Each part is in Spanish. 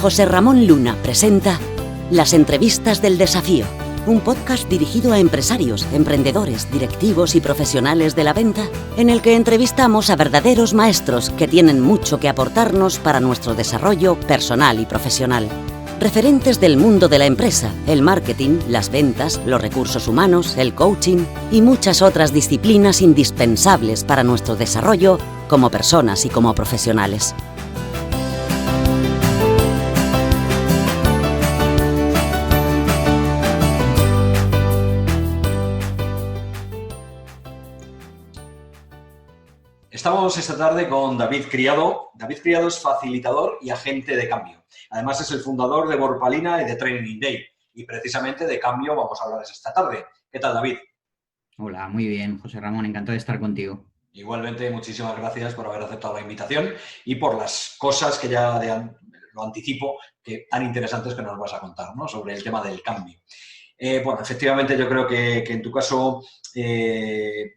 José Ramón Luna presenta Las Entrevistas del Desafío, un podcast dirigido a empresarios, emprendedores, directivos y profesionales de la venta, en el que entrevistamos a verdaderos maestros que tienen mucho que aportarnos para nuestro desarrollo personal y profesional. Referentes del mundo de la empresa, el marketing, las ventas, los recursos humanos, el coaching y muchas otras disciplinas indispensables para nuestro desarrollo como personas y como profesionales. Estamos esta tarde con David Criado. David Criado es facilitador y agente de cambio. Además es el fundador de Borpalina y de Training Day. Y precisamente de cambio vamos a hablar esta tarde. ¿Qué tal, David? Hola, muy bien, José Ramón, encantado de estar contigo. Igualmente, muchísimas gracias por haber aceptado la invitación y por las cosas que ya lo anticipo, que tan interesantes que nos vas a contar, ¿no? Sobre el tema del cambio. Bueno, efectivamente yo creo que en tu caso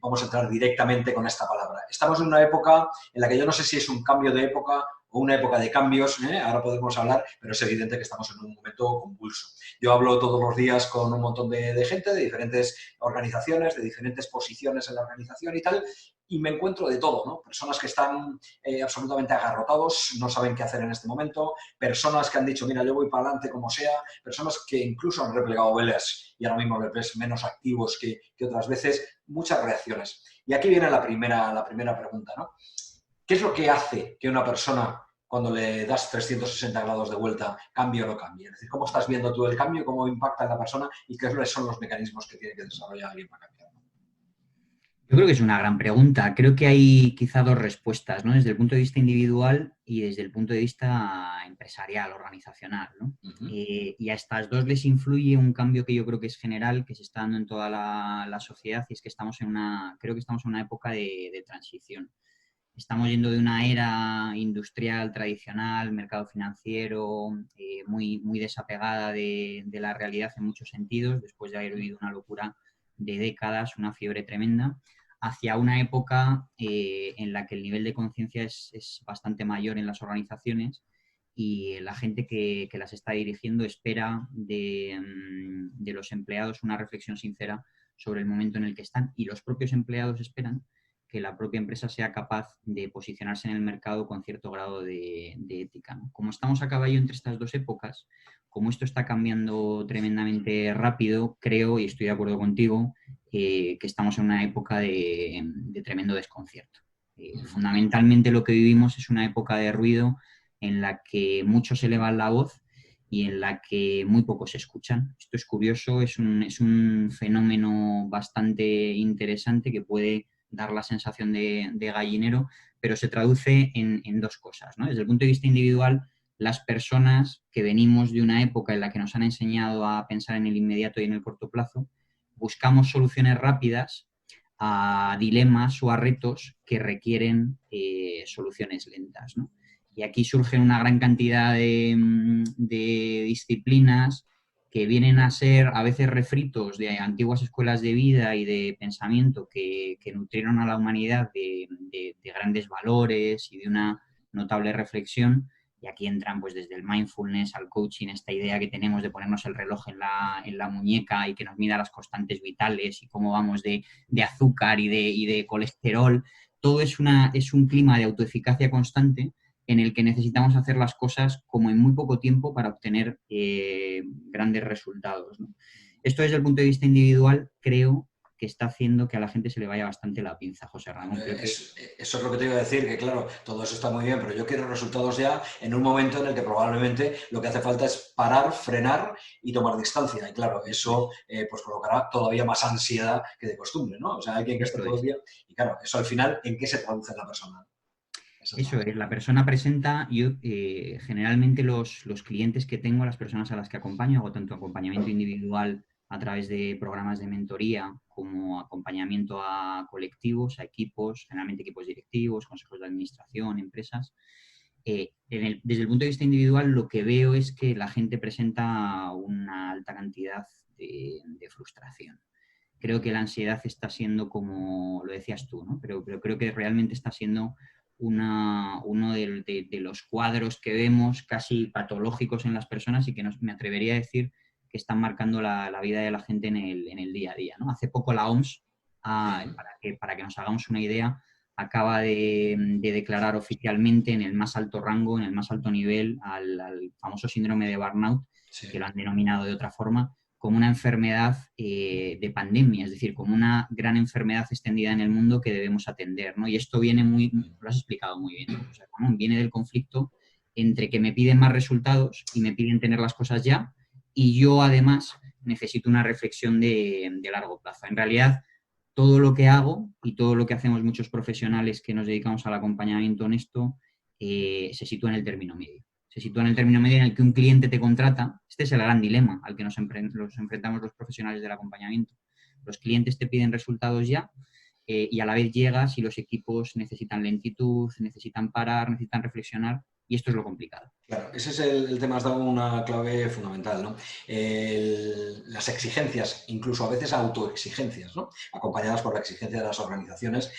vamos a entrar directamente con esta palabra. Estamos en una época en la que yo no sé si es un cambio de época o una época de cambios, ahora podemos hablar, pero es evidente que estamos en un momento convulso. Yo hablo todos los días con un montón de gente, de diferentes organizaciones, de diferentes posiciones en la organización y tal, y me encuentro de todo, ¿no? Personas que están absolutamente agarrotados, no saben qué hacer en este momento, personas que han dicho, mira, yo voy para adelante como sea, personas que incluso han replegado velas y ahora mismo les ves menos activos que otras veces, muchas reacciones. Y aquí viene la primera pregunta, ¿no? ¿Qué es lo que hace que una persona, cuando le das 360 grados de vuelta, cambie o no cambie? Es decir, ¿cómo estás viendo tú el cambio, cómo impacta en la persona y qué son los mecanismos que tiene que desarrollar alguien para cambiar? Yo creo que es una gran pregunta. Creo que hay quizá dos respuestas, ¿no? Desde el punto de vista individual y desde el punto de vista empresarial, organizacional, ¿no? Uh-huh. Y a estas dos les influye un cambio que yo creo que es general, que se está dando en toda la sociedad, y es que creo que estamos en una época de transición. Estamos yendo de una era industrial tradicional, mercado financiero, muy desapegada de la realidad en muchos sentidos, después de haber vivido una locura de décadas, una fiebre tremenda, hacia una época en la que el nivel de conciencia es bastante mayor en las organizaciones y la gente que las está dirigiendo espera de los empleados una reflexión sincera sobre el momento en el que están, y los propios empleados esperan que la propia empresa sea capaz de posicionarse en el mercado con cierto grado de ética, ¿no? Como estamos a caballo entre estas dos épocas, como esto está cambiando tremendamente rápido, creo, y estoy de acuerdo contigo, que estamos en una época de tremendo desconcierto. Fundamentalmente lo que vivimos es una época de ruido en la que muchos elevan la voz y en la que muy pocos escuchan. Esto es curioso, es un fenómeno bastante interesante que puede dar la sensación de gallinero, pero se traduce en dos cosas, ¿no? Desde el punto de vista individual, las personas que venimos de una época en la que nos han enseñado a pensar en el inmediato y en el corto plazo, buscamos soluciones rápidas a dilemas o a retos que requieren soluciones lentas, ¿no? Y aquí surgen una gran cantidad de disciplinas que vienen a ser a veces refritos de antiguas escuelas de vida y de pensamiento que nutrieron a la humanidad de grandes valores y de una notable reflexión. Y aquí entran pues desde el mindfulness al coaching, esta idea que tenemos de ponernos el reloj en la muñeca y que nos mida las constantes vitales y cómo vamos de azúcar y de colesterol. Todo es un clima de autoeficacia constante en el que necesitamos hacer las cosas como en muy poco tiempo para obtener grandes resultados, ¿no? Esto desde el punto de vista individual creo que está haciendo que a la gente se le vaya bastante la pinza, José Ramón. Eso es lo que te iba a decir, que claro, todo eso está muy bien, pero yo quiero resultados ya en un momento en el que probablemente lo que hace falta es parar, frenar y tomar distancia. Y claro, eso pues provocará todavía más ansiedad que de costumbre, ¿no? O sea, alguien que esté todo el día. Y claro, eso al final, ¿en qué se traduce en la persona? Eso es, la persona presenta, yo generalmente los clientes que tengo, las personas a las que acompaño, hago tanto acompañamiento individual a través de programas de mentoría como acompañamiento a colectivos, a equipos, generalmente equipos directivos, consejos de administración, empresas. Desde el punto de vista individual, lo que veo es que la gente presenta una alta cantidad de frustración. Creo que la ansiedad está siendo como lo decías tú, ¿no? Pero creo que realmente está siendo uno de los cuadros que vemos casi patológicos en las personas y que me atrevería a decir que están marcando la vida de la gente en el día a día, ¿no? Hace poco la OMS, para que nos hagamos una idea, acaba de declarar oficialmente en el más alto rango, en el más alto nivel, al famoso síndrome de burnout, Sí. que lo han denominado de otra forma, como una enfermedad de pandemia, es decir, como una gran enfermedad extendida en el mundo que debemos atender, ¿no? Y esto viene lo has explicado muy bien, ¿no? O sea, viene del conflicto entre que me piden más resultados y me piden tener las cosas ya, y yo además necesito una reflexión de largo plazo. En realidad, todo lo que hago y todo lo que hacemos muchos profesionales que nos dedicamos al acompañamiento honesto se sitúa en el término medio. Se sitúa en el término medio en el que un cliente te contrata. Este es el gran dilema al que nos enfrentamos los profesionales del acompañamiento. Los clientes te piden resultados ya y a la vez llegas y los equipos necesitan lentitud, necesitan parar, necesitan reflexionar, y esto es lo complicado. Claro, ese es el tema, has dado una clave fundamental, ¿no? Las exigencias, incluso a veces autoexigencias, ¿no? Acompañadas por la exigencia de las organizaciones,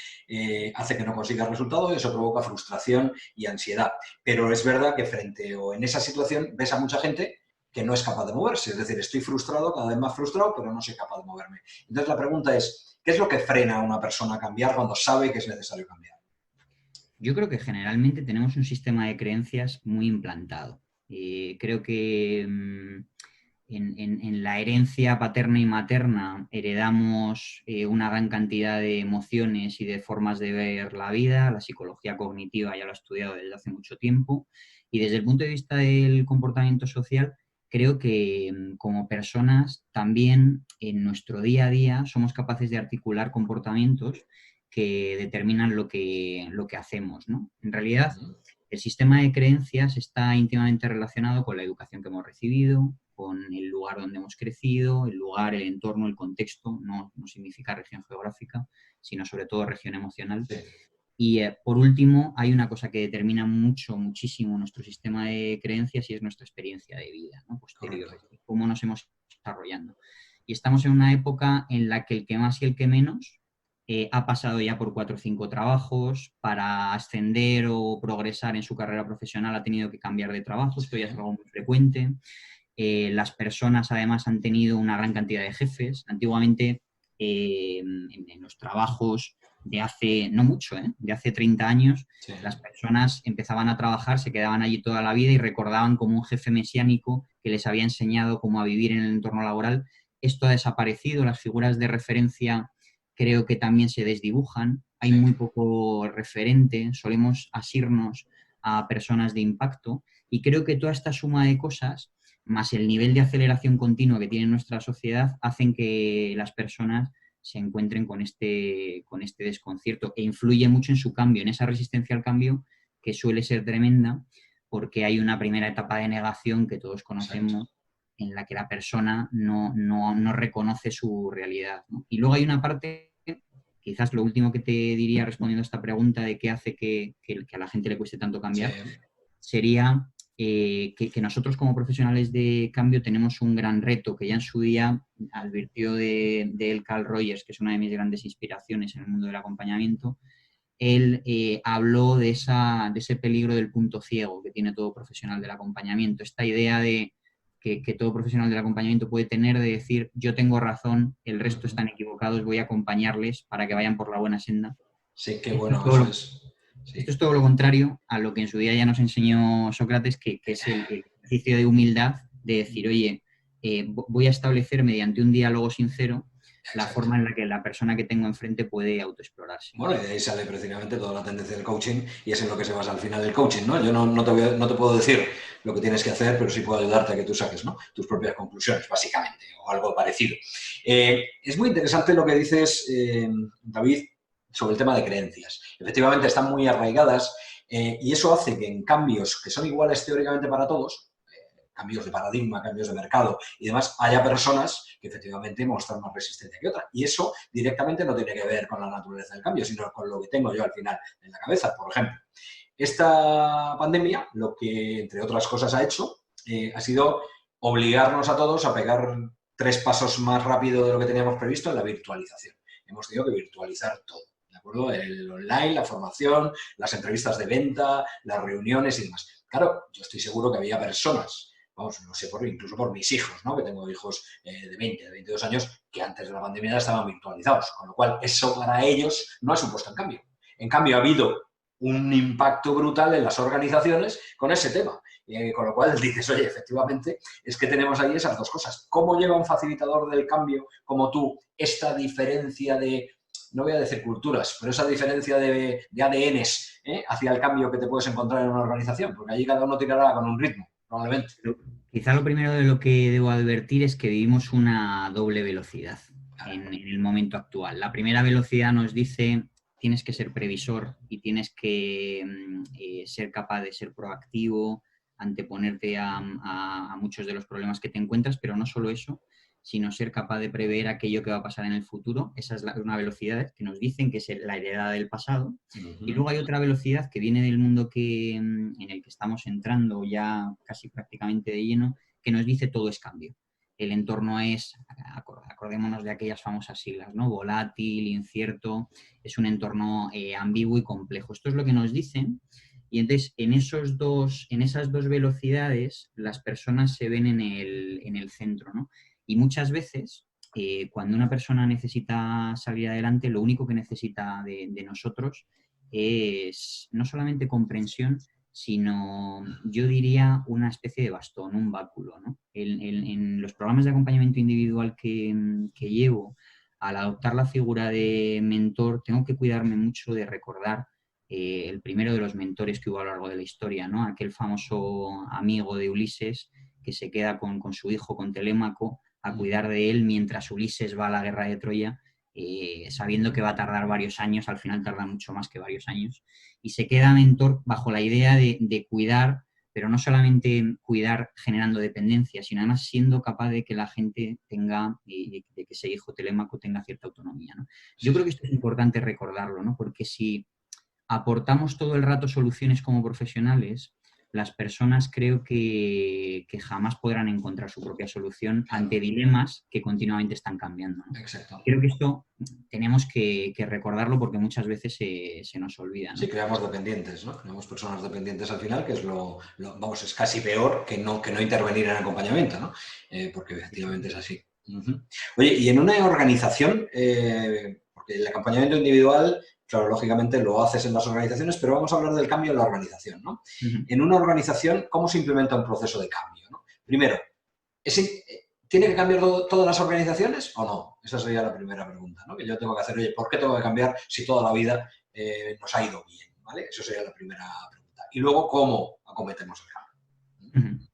hace que no consigas resultados y eso provoca frustración y ansiedad. Pero es verdad que frente o en esa situación ves a mucha gente que no es capaz de moverse. Es decir, estoy frustrado, cada vez más frustrado, pero no soy capaz de moverme. Entonces la pregunta es, ¿qué es lo que frena a una persona a cambiar cuando sabe que es necesario cambiar? Yo creo que generalmente tenemos un sistema de creencias muy implantado. Creo que en la herencia paterna y materna heredamos una gran cantidad de emociones y de formas de ver la vida. La psicología cognitiva ya lo ha estudiado desde hace mucho tiempo. Y desde el punto de vista del comportamiento social, creo que como personas también en nuestro día a día somos capaces de articular comportamientos que determinan lo que hacemos, ¿no? En realidad, el sistema de creencias está íntimamente relacionado con la educación que hemos recibido, con el lugar donde hemos crecido, el lugar, el entorno, el contexto, no significa región geográfica, sino sobre todo región emocional. Sí. Y por último, hay una cosa que determina muchísimo nuestro sistema de creencias y es nuestra experiencia de vida, ¿no? Posterior, cómo nos hemos desarrollando. Y estamos en una época en la que el que más y el que menos ha pasado ya por 4 o 5 trabajos, para ascender o progresar en su carrera profesional ha tenido que cambiar de trabajo, esto ya es algo muy frecuente. Las personas además han tenido una gran cantidad de jefes. Antiguamente en los trabajos de hace, no mucho, de hace 30 años, sí, las personas empezaban a trabajar, se quedaban allí toda la vida y recordaban como un jefe mesiánico que les había enseñado cómo a vivir en el entorno laboral. Esto ha desaparecido, las figuras de referencia creo que también se desdibujan, hay muy poco referente, solemos asirnos a personas de impacto y creo que toda esta suma de cosas, más el nivel de aceleración continua que tiene nuestra sociedad, hacen que las personas se encuentren con este desconcierto e influye mucho en su cambio, en esa resistencia al cambio que suele ser tremenda porque hay una primera etapa de negación que todos conocemos, en la que la persona no reconoce su realidad, ¿no? Y luego hay una parte, quizás lo último que te diría respondiendo a esta pregunta de qué hace que a la gente le cueste tanto cambiar, sería que nosotros como profesionales de cambio tenemos un gran reto que ya en su día advirtió de él Carl Rogers, que es una de mis grandes inspiraciones en el mundo del acompañamiento. Él habló de ese peligro del punto ciego que tiene todo profesional del acompañamiento, esta idea de que todo profesional del acompañamiento puede tener de decir, yo tengo razón, el resto están equivocados, voy a acompañarles para que vayan por la buena senda. Sí, qué bueno, eso es. Sí. Esto es todo lo contrario a lo que en su día ya nos enseñó Sócrates, que es el ejercicio de humildad, de decir, oye, voy a establecer mediante un diálogo sincero la forma en la que la persona que tengo enfrente puede autoexplorarse. Bueno, y de ahí sale precisamente toda la tendencia del coaching y es en lo que se basa al final el coaching, ¿no? Yo no te puedo decir lo que tienes que hacer, pero sí puedo ayudarte a que tú saques, ¿no?, tus propias conclusiones, básicamente, o algo parecido. Es muy interesante lo que dices, David, sobre el tema de creencias. Efectivamente, están muy arraigadas y eso hace que en cambios que son iguales teóricamente para todos, cambios de paradigma, cambios de mercado y demás, haya personas que efectivamente muestran más resistencia que otras. Y eso directamente no tiene que ver con la naturaleza del cambio, sino con lo que tengo yo al final en la cabeza. Por ejemplo, esta pandemia, lo que, entre otras cosas, ha hecho ha sido obligarnos a todos a pegar 3 pasos más rápido de lo que teníamos previsto en la virtualización. Hemos tenido que virtualizar todo, ¿de acuerdo? El online, la formación, las entrevistas de venta, las reuniones y demás. Claro, yo estoy seguro que había personas, vamos, no sé, incluso por mis hijos, ¿no? Que tengo hijos de 20, de 22 años, que antes de la pandemia ya estaban virtualizados, con lo cual eso para ellos no ha supuesto un cambio. En cambio, ha habido un impacto brutal en las organizaciones con ese tema. Con lo cual dices, oye, efectivamente, es que tenemos ahí esas dos cosas. ¿Cómo lleva un facilitador del cambio como tú esta diferencia de, no voy a decir culturas, pero esa diferencia de ADNs hacia el cambio que te puedes encontrar en una organización? Porque allí cada uno tirará con un ritmo, probablemente. Quizá lo primero de lo que debo advertir es que vivimos una doble velocidad en el momento actual. La primera velocidad nos dice tienes que ser previsor y tienes que ser capaz de ser proactivo, anteponerte a muchos de los problemas que te encuentras, pero no solo eso, sino ser capaz de prever aquello que va a pasar en el futuro. Esa es una velocidad que nos dicen que es la heredad del pasado. Y luego hay otra velocidad que viene del mundo en el que estamos entrando ya casi prácticamente de lleno, que nos dice todo es cambio. El entorno es, acordémonos de aquellas famosas siglas, ¿no? Volátil, incierto, es un entorno ambiguo y complejo. Esto es lo que nos dicen. Y entonces, en esas dos velocidades, las personas se ven en el centro, ¿no? Y muchas veces, cuando una persona necesita salir adelante, lo único que necesita de nosotros es no solamente comprensión, sino yo diría una especie de bastón, un báculo, ¿no? En los programas de acompañamiento individual que llevo, al adoptar la figura de mentor, tengo que cuidarme mucho de recordar el primero de los mentores que hubo a lo largo de la historia, ¿no? Aquel famoso amigo de Ulises que se queda con su hijo, con Telémaco, a cuidar de él mientras Ulises va a la guerra de Troya, sabiendo que va a tardar varios años, al final tarda mucho más que varios años, y se queda mentor bajo la idea de cuidar, pero no solamente cuidar generando dependencia, sino además siendo capaz de que la gente tenga, de que ese hijo Telémaco tenga cierta autonomía, ¿no? Yo creo que esto es importante recordarlo, ¿no? Porque si aportamos todo el rato soluciones como profesionales, las personas creo que jamás podrán encontrar su propia solución ante dilemas que continuamente están cambiando, ¿no? Exacto. Creo que esto tenemos que recordarlo porque muchas veces se nos olvida, ¿no? Sí, creamos dependientes, ¿no? Creamos personas dependientes al final, que es vamos, es casi peor que no intervenir en acompañamiento, ¿no? Porque efectivamente es así. Oye, y en una organización, porque el acompañamiento individual, claro, lógicamente lo haces en las organizaciones, pero vamos a hablar del cambio en la organización, ¿no? En una organización, ¿cómo se implementa un proceso de cambio, ¿no? Primero, ¿tiene que cambiar todas las organizaciones o no? Esa sería la primera pregunta, ¿no? Que yo tengo que hacer, oye, ¿por qué tengo que cambiar si toda la vida nos ha ido bien? ¿Vale? Eso sería la primera pregunta. Y luego, ¿cómo acometemos el cambio?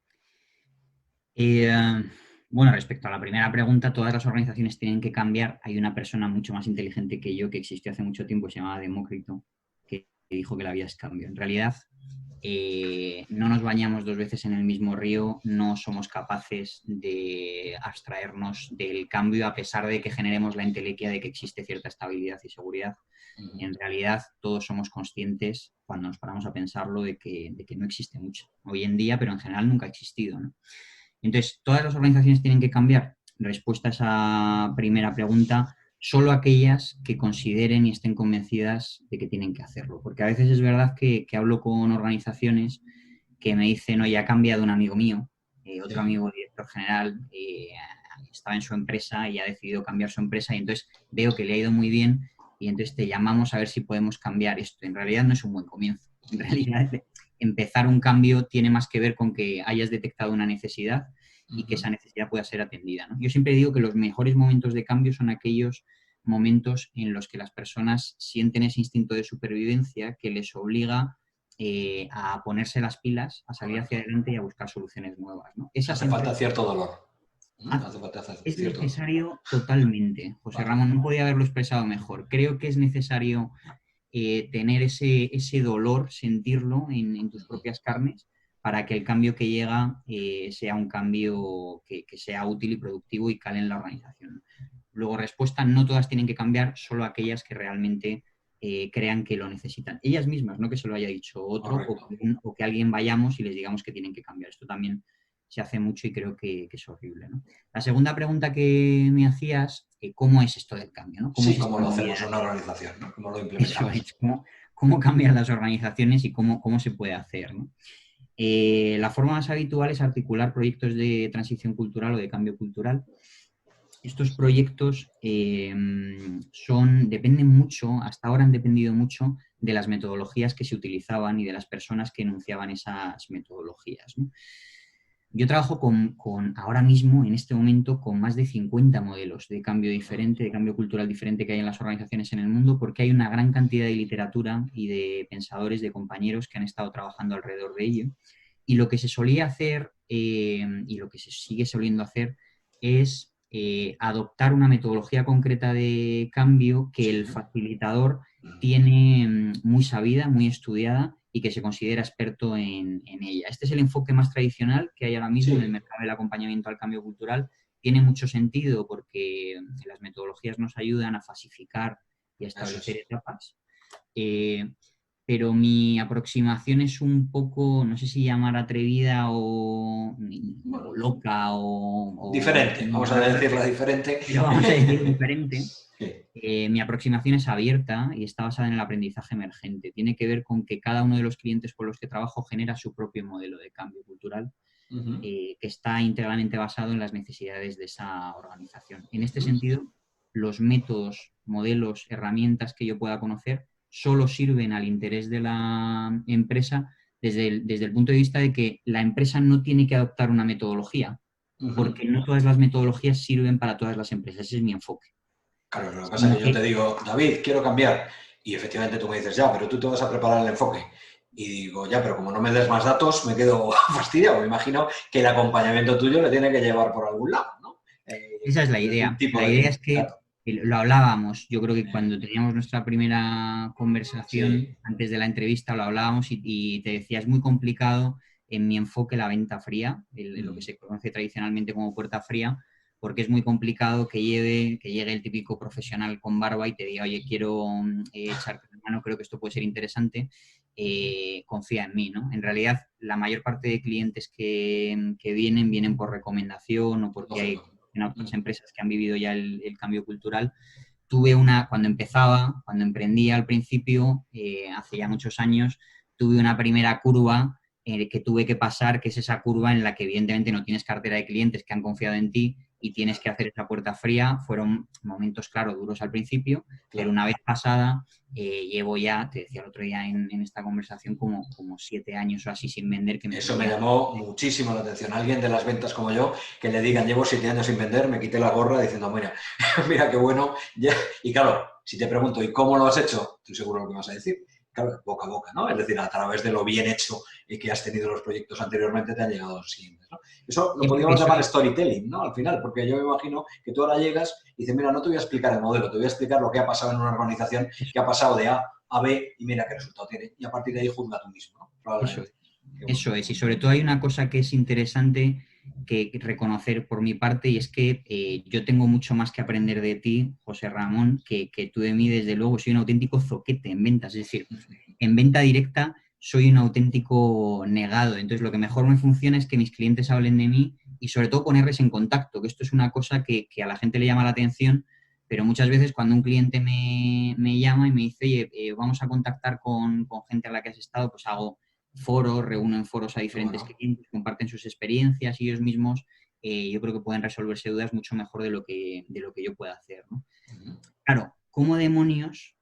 Bueno, respecto a la primera pregunta, todas las organizaciones tienen que cambiar. Hay una persona mucho más inteligente que yo que existió hace mucho tiempo, se llamaba Demócrito, que dijo que la vida es cambio. En realidad, no nos bañamos dos veces en el mismo río, no somos capaces de abstraernos del cambio a pesar de que generemos la entelequia de que existe cierta estabilidad y seguridad. En realidad, todos somos conscientes, cuando nos paramos a pensarlo, de que no existe mucho hoy en día, pero en general nunca ha existido, ¿no? Entonces, ¿todas las organizaciones tienen que cambiar? Respuesta a esa primera pregunta, solo aquellas que consideren y estén convencidas de que tienen que hacerlo. Porque a veces es verdad que hablo con organizaciones que me dicen, oye, ha cambiado un amigo mío, otro amigo director general, estaba en su empresa y ha decidido cambiar su empresa y entonces veo que le ha ido muy bien y entonces te llamamos a ver si podemos cambiar esto. En realidad no es un buen comienzo. En realidad empezar un cambio tiene más que ver con que hayas detectado una necesidad y que esa necesidad pueda ser atendida, ¿no? Yo siempre digo que los mejores momentos de cambio son aquellos momentos en los que las personas sienten ese instinto de supervivencia que les obliga a ponerse las pilas, a salir hacia adelante y a buscar soluciones nuevas, ¿no? Hace falta cierto dolor. Es necesario totalmente. José Ramón, no podía haberlo expresado mejor. Creo que es necesario tener ese dolor, sentirlo en tus propias carnes, para que el cambio que llega sea un cambio que sea útil y productivo y cale en la organización. Luego, respuesta, no todas tienen que cambiar, solo aquellas que realmente crean que lo necesitan. Ellas mismas, no que se lo haya dicho otro o que alguien vayamos y les digamos que tienen que cambiar. Esto también se hace mucho y creo que es horrible, ¿no? La segunda pregunta que me hacías cómo es esto del cambio, ¿no? Sí, cómo lo hacemos en una organización, ¿no? Cómo lo implementamos. Eso es, cómo cambian las organizaciones y cómo se puede hacer, ¿no? La forma más habitual es articular proyectos de transición cultural o de cambio cultural. Estos proyectos dependen mucho, hasta ahora han dependido mucho de las metodologías que se utilizaban y de las personas que enunciaban esas metodologías, ¿no? Yo trabajo ahora mismo, en este momento, con más de 50 modelos de cambio diferente, de cambio cultural diferente que hay en las organizaciones en el mundo, porque hay una gran cantidad de literatura y de pensadores, de compañeros que han estado trabajando alrededor de ello. Y lo que se solía hacer y lo que se sigue soliendo hacer es adoptar una metodología concreta de cambio que el facilitador tiene muy sabida, muy estudiada y que se considera experto en ella. Este es el enfoque más tradicional que hay ahora mismo en el mercado del acompañamiento al cambio cultural. Tiene mucho sentido porque las metodologías nos ayudan a fasificar y a establecer etapas. Pero mi aproximación es un poco, no sé si llamar atrevida o loca o diferente, vamos a decirla diferente. Pero vamos a decir diferente. Mi aproximación es abierta y está basada en el aprendizaje emergente. Tiene que ver con que cada uno de los clientes con los que trabajo genera su propio modelo de cambio cultural que está íntegramente basado en las necesidades de esa organización. En este sentido, los métodos, modelos, herramientas que yo pueda conocer solo sirven al interés de la empresa desde el punto de vista de que la empresa no tiene que adoptar una metodología, porque no todas las metodologías sirven para todas las empresas. Ese es mi enfoque. Claro, lo que pasa es que yo te digo, David, quiero cambiar. Y efectivamente tú me dices, ya, pero tú te vas a preparar el enfoque. Y digo, ya, pero como no me des más datos, me quedo fastidiado. Me imagino que el acompañamiento tuyo le tiene que llevar por algún lado, ¿no? Esa es la idea. La idea es que lo hablábamos. Yo creo que cuando teníamos nuestra primera conversación antes de la entrevista lo hablábamos y te decía, es muy complicado en mi enfoque la venta fría, lo que se conoce tradicionalmente como puerta fría, porque es muy complicado que llegue el típico profesional con barba y te diga, oye, quiero echarte la mano, creo que esto puede ser interesante, confía en mí, ¿no? En realidad, la mayor parte de clientes que vienen por recomendación o porque hay en otras empresas que han vivido ya el cambio cultural. Cuando emprendía al principio, hace ya muchos años, tuve una primera curva que tuve que pasar, que es esa curva en la que evidentemente no tienes cartera de clientes que han confiado en ti y tienes que hacer esa puerta fría. Fueron momentos, claro, duros al principio, pero una vez pasada, llevo ya, te decía el otro día en esta conversación, como 7 años o así sin vender. Eso me llamó muchísimo la atención. Alguien de las ventas como yo, que le digan, llevo 7 años sin vender, me quité la gorra diciendo, mira, mira qué bueno. Y claro, si te pregunto, ¿y cómo lo has hecho? Estoy seguro de lo que vas a decir. Claro, boca a boca, ¿no? Es decir, a través de lo bien hecho y que has tenido los proyectos anteriormente te han llegado los siguientes, ¿no? Eso lo podríamos llamar storytelling, ¿no? Al final, porque yo me imagino que tú ahora llegas y dices, mira, no te voy a explicar el modelo, te voy a explicar lo que ha pasado en una organización, que ha pasado de A a B y mira qué resultado tiene. Y a partir de ahí juzga tú mismo, ¿no? Probablemente. Eso es, y sobre todo hay una cosa que es interesante que reconocer por mi parte, y es que yo tengo mucho más que aprender de ti, José Ramón, que tú de mí. Desde luego soy un auténtico zoquete en ventas, es decir, en venta directa soy un auténtico negado. Entonces lo que mejor me funciona es que mis clientes hablen de mí y sobre todo ponerles en contacto, que esto es una cosa que a la gente le llama la atención, pero muchas veces cuando un cliente me llama y me dice, oye, vamos a contactar con gente a la que has estado, pues hago foros, reúno en foros a diferentes clientes, comparten sus experiencias y ellos mismos yo creo que pueden resolverse dudas mucho mejor de lo que yo pueda hacer, ¿no? Claro, ¿cómo demonios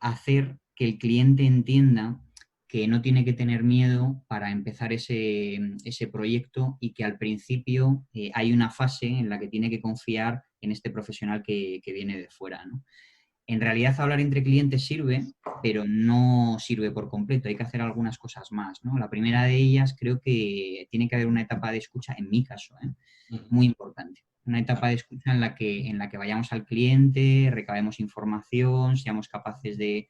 hacer que el cliente entienda que no tiene que tener miedo para empezar ese proyecto y que al principio hay una fase en la que tiene que confiar en este profesional que viene de fuera, ¿no? En realidad hablar entre clientes sirve, pero no sirve por completo. Hay que hacer algunas cosas más, ¿no? La primera de ellas creo que tiene que haber una etapa de escucha, en mi caso, muy importante. Una etapa de escucha en la que vayamos al cliente, recabemos información, seamos capaces de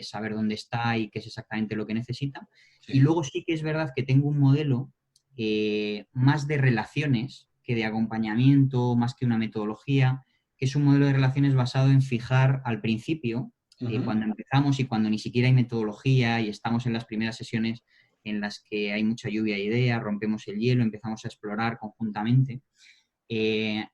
saber dónde está y qué es exactamente lo que necesita. Sí. Y luego sí que es verdad que tengo un modelo más de relaciones que de acompañamiento, más que una metodología, que es un modelo de relaciones basado en fijar al principio, cuando empezamos y cuando ni siquiera hay metodología y estamos en las primeras sesiones en las que hay mucha lluvia de ideas, rompemos el hielo, empezamos a explorar conjuntamente.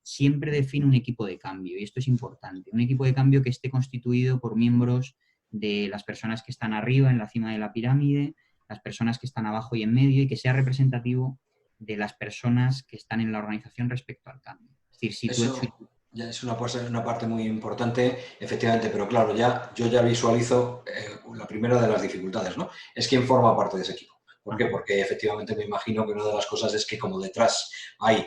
siempre define un equipo de cambio, y esto es importante. Un equipo de cambio que esté constituido por miembros de las personas que están arriba, en la cima de la pirámide, las personas que están abajo y en medio, y que sea representativo de las personas que están en la organización respecto al cambio. Es decir, si Eso ya es una parte muy importante, efectivamente, pero claro, yo ya visualizo la primera de las dificultades, ¿no? Es quién forma parte de ese equipo. ¿Por qué? Porque efectivamente me imagino que una de las cosas es que como detrás hay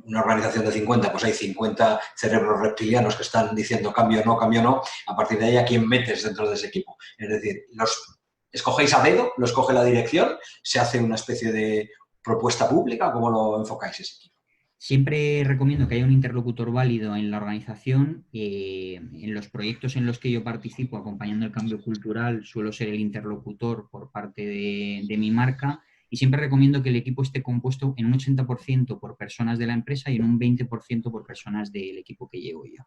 una organización de 50, pues hay 50 cerebros reptilianos que están diciendo cambio no, a partir de ahí a quién metes dentro de ese equipo. Es decir, los escogéis a dedo, lo escoge la dirección, se hace una especie de propuesta pública, ¿cómo lo enfocáis ese equipo? Siempre recomiendo que haya un interlocutor válido en la organización. En los proyectos en los que yo participo acompañando el cambio cultural suelo ser el interlocutor por parte de mi marca, y siempre recomiendo que el equipo esté compuesto en un 80% por personas de la empresa y en un 20% por personas del equipo que llevo yo.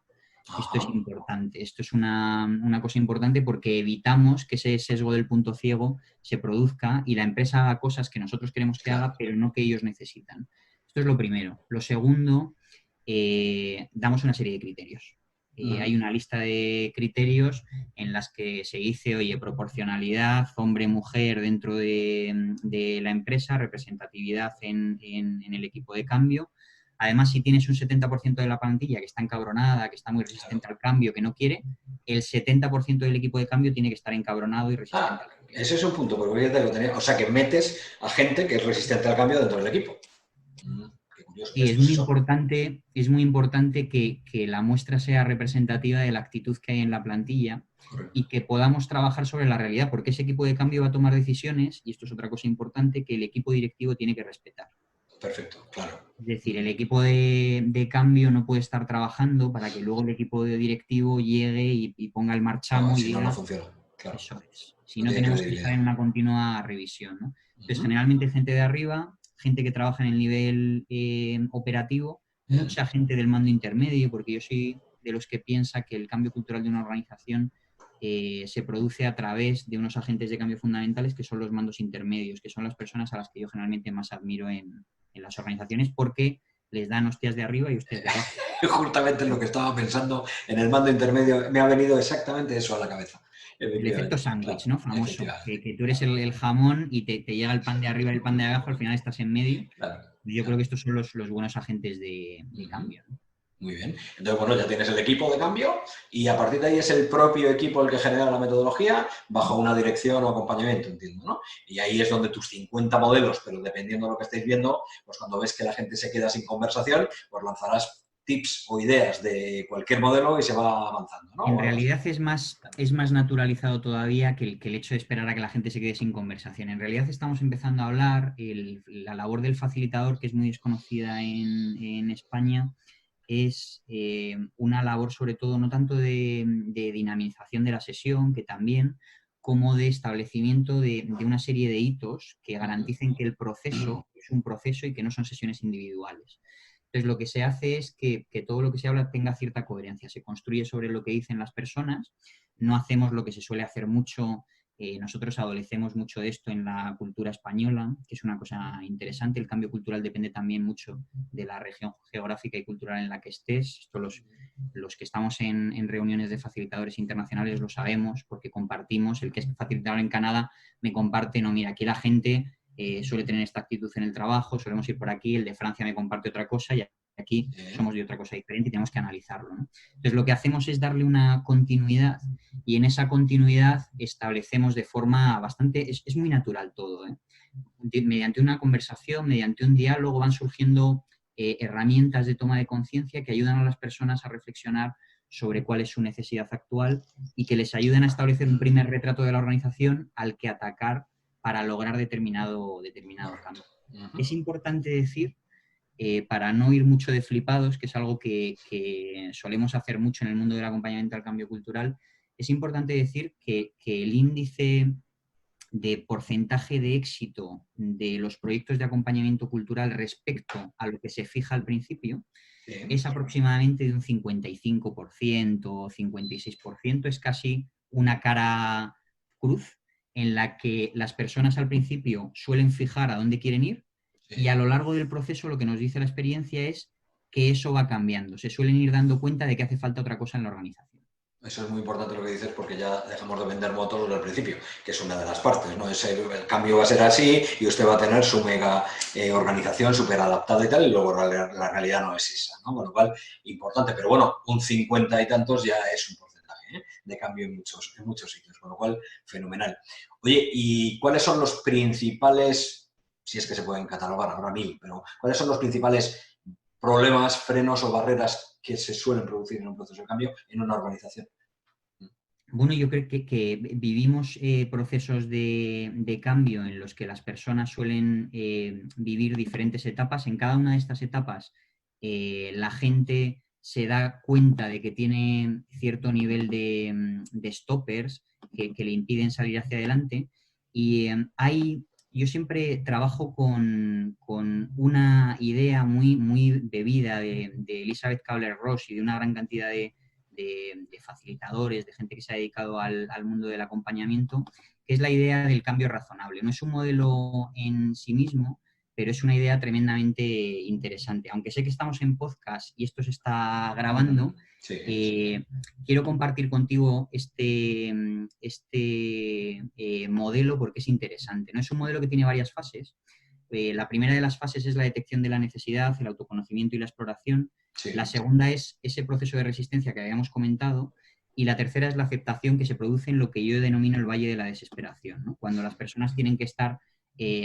Esto es importante, esto es una cosa importante porque evitamos que ese sesgo del punto ciego se produzca y la empresa haga cosas que nosotros queremos que haga, pero no que ellos necesitan. Esto es lo primero. Lo segundo, damos una serie de criterios. Hay una lista de criterios en las que se dice, oye, proporcionalidad, hombre-mujer dentro de la empresa, representatividad en el equipo de cambio. Además, si tienes un 70% de la plantilla que está encabronada, que está muy resistente al cambio, que no quiere, el 70% del equipo de cambio tiene que estar encabronado y resistente al cambio. Ese es un punto, porque ya te lo tenía. O sea, que metes a gente que es resistente al cambio dentro del equipo. Qué curioso. Sí, es muy importante que la muestra sea representativa de la actitud que hay en la plantilla. Correcto. Y que podamos trabajar sobre la realidad, porque ese equipo de cambio va a tomar decisiones, y esto es otra cosa importante, que el equipo directivo tiene que respetar. Perfecto, claro. Es decir, el equipo de cambio no puede estar trabajando para que luego el equipo directivo llegue y ponga el marchamo y diga... No funciona. Claro. Eso es. Si no, tenemos que estar en una continua revisión, ¿no? Entonces, generalmente gente de arriba, gente que trabaja en el nivel operativo, mucha gente del mando intermedio, porque yo soy de los que piensa que el cambio cultural de una organización se produce a través de unos agentes de cambio fundamentales que son los mandos intermedios, que son las personas a las que yo generalmente más admiro en las organizaciones, porque les dan hostias de arriba y hostias de abajo. Justamente lo que estaba pensando en el mando intermedio, me ha venido exactamente eso a la cabeza. El efecto sándwich, claro, ¿no? Famoso. Que tú eres el jamón y te llega el pan de arriba y el pan de abajo, al final estás en medio. Claro, yo creo que estos son los buenos agentes de cambio, ¿no? Muy bien. Entonces, bueno, ya tienes el equipo de cambio y a partir de ahí es el propio equipo el que genera la metodología bajo una dirección o acompañamiento, entiendo, ¿no? Y ahí es donde tus 50 modelos, pero dependiendo de lo que estéis viendo, pues cuando ves que la gente se queda sin conversación, pues lanzarás tips o ideas de cualquier modelo y se va avanzando, ¿no? En realidad es más naturalizado todavía que el hecho de esperar a que la gente se quede sin conversación. En realidad estamos empezando a hablar, la labor del facilitador, que es muy desconocida en España, es una labor sobre todo no tanto de dinamización de la sesión, que también, como de establecimiento de una serie de hitos que garanticen que el proceso es un proceso y que no son sesiones individuales. Entonces, lo que se hace es que todo lo que se habla tenga cierta coherencia, se construye sobre lo que dicen las personas, no hacemos lo que se suele hacer mucho. Nosotros adolecemos mucho de esto en la cultura española, que es una cosa interesante. El cambio cultural depende también mucho de la región geográfica y cultural en la que estés. Esto los que estamos en reuniones de facilitadores internacionales lo sabemos, porque compartimos. El que es facilitador en Canadá me comparte, no, mira, aquí la gente suele tener esta actitud en el trabajo, solemos ir por aquí, el de Francia me comparte otra cosa y aquí somos de otra cosa diferente y tenemos que analizarlo, ¿no? Entonces, lo que hacemos es darle una continuidad y en esa continuidad establecemos de forma bastante... Es muy natural todo, ¿eh? Mediante una conversación, mediante un diálogo van surgiendo herramientas de toma de conciencia que ayudan a las personas a reflexionar sobre cuál es su necesidad actual y que les ayuden a establecer un primer retrato de la organización al que atacar para lograr determinado cambio. Es importante decir, para no ir mucho de flipados, que es algo que solemos hacer mucho en el mundo del acompañamiento al cambio cultural, es importante decir que el índice de porcentaje de éxito de los proyectos de acompañamiento cultural respecto a lo que se fija al principio es aproximadamente de un 55% o 56%, es casi una cara cruz en la que las personas al principio suelen fijar a dónde quieren ir Sí. Y a lo largo del proceso lo que nos dice la experiencia es que eso va cambiando. Se suelen ir dando cuenta de que hace falta otra cosa en la organización. Eso es muy importante lo que dices porque ya dejamos de vender motos desde el principio, que es una de las partes, ¿no? El cambio va a ser así y usted va a tener su mega organización súper adaptada y tal, y luego la realidad no es esa, ¿no? Con lo cual, importante, pero bueno, un 50 y tantos ya es un porcentaje, ¿eh?, de cambio en muchos sitios, con lo cual, fenomenal. Oye, ¿y cuáles son los principales, si es que se pueden catalogar, habrá 1000, pero cuáles son los principales problemas, frenos o barreras que se suelen producir en un proceso de cambio en una organización? Bueno, yo creo que vivimos procesos de cambio en los que las personas suelen vivir diferentes etapas. En cada una de estas etapas, la gente se da cuenta de que tiene cierto nivel de stoppers que le impiden salir hacia adelante. Y yo siempre trabajo con una idea muy bebida de Elizabeth Kubler-Ross y de una gran cantidad de facilitadores, de gente que se ha dedicado al mundo del acompañamiento, que es la idea del cambio razonable. No es un modelo en sí mismo, pero es una idea tremendamente interesante. Aunque sé que estamos en podcast y esto se está grabando, sí. Quiero compartir contigo este modelo porque es interesante, ¿no? Es un modelo que tiene varias fases. La primera de las fases es la detección de la necesidad, el autoconocimiento y la exploración. Sí. La segunda es ese proceso de resistencia que habíamos comentado. Y la tercera es la aceptación que se produce en lo que yo denomino el valle de la desesperación, ¿no? Cuando las personas tienen que estar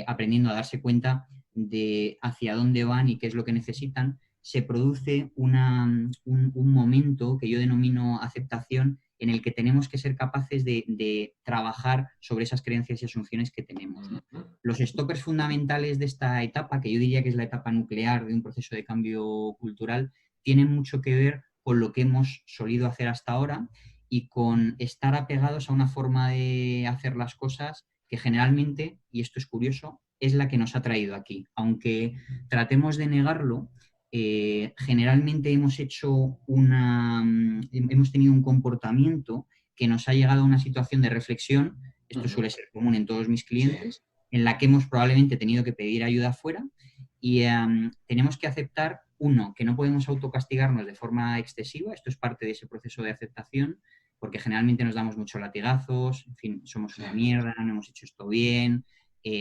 aprendiendo a darse cuenta de hacia dónde van y qué es lo que necesitan, se produce un momento que yo denomino aceptación, en el que tenemos que ser capaces de trabajar sobre esas creencias y asunciones que tenemos, ¿no? Los stoppers fundamentales de esta etapa, que yo diría que es la etapa nuclear de un proceso de cambio cultural, tienen mucho que ver con lo que hemos solido hacer hasta ahora y con estar apegados a una forma de hacer las cosas que generalmente, y esto es curioso, es la que nos ha traído aquí. Aunque tratemos de negarlo, generalmente hemos tenido un comportamiento que nos ha llegado a una situación de reflexión, esto suele ser común en todos mis clientes, en la que hemos probablemente tenido que pedir ayuda afuera y tenemos que aceptar, uno, que no podemos autocastigarnos de forma excesiva, esto es parte de ese proceso de aceptación, porque generalmente nos damos muchos latigazos, en fin, somos una mierda, no hemos hecho esto bien,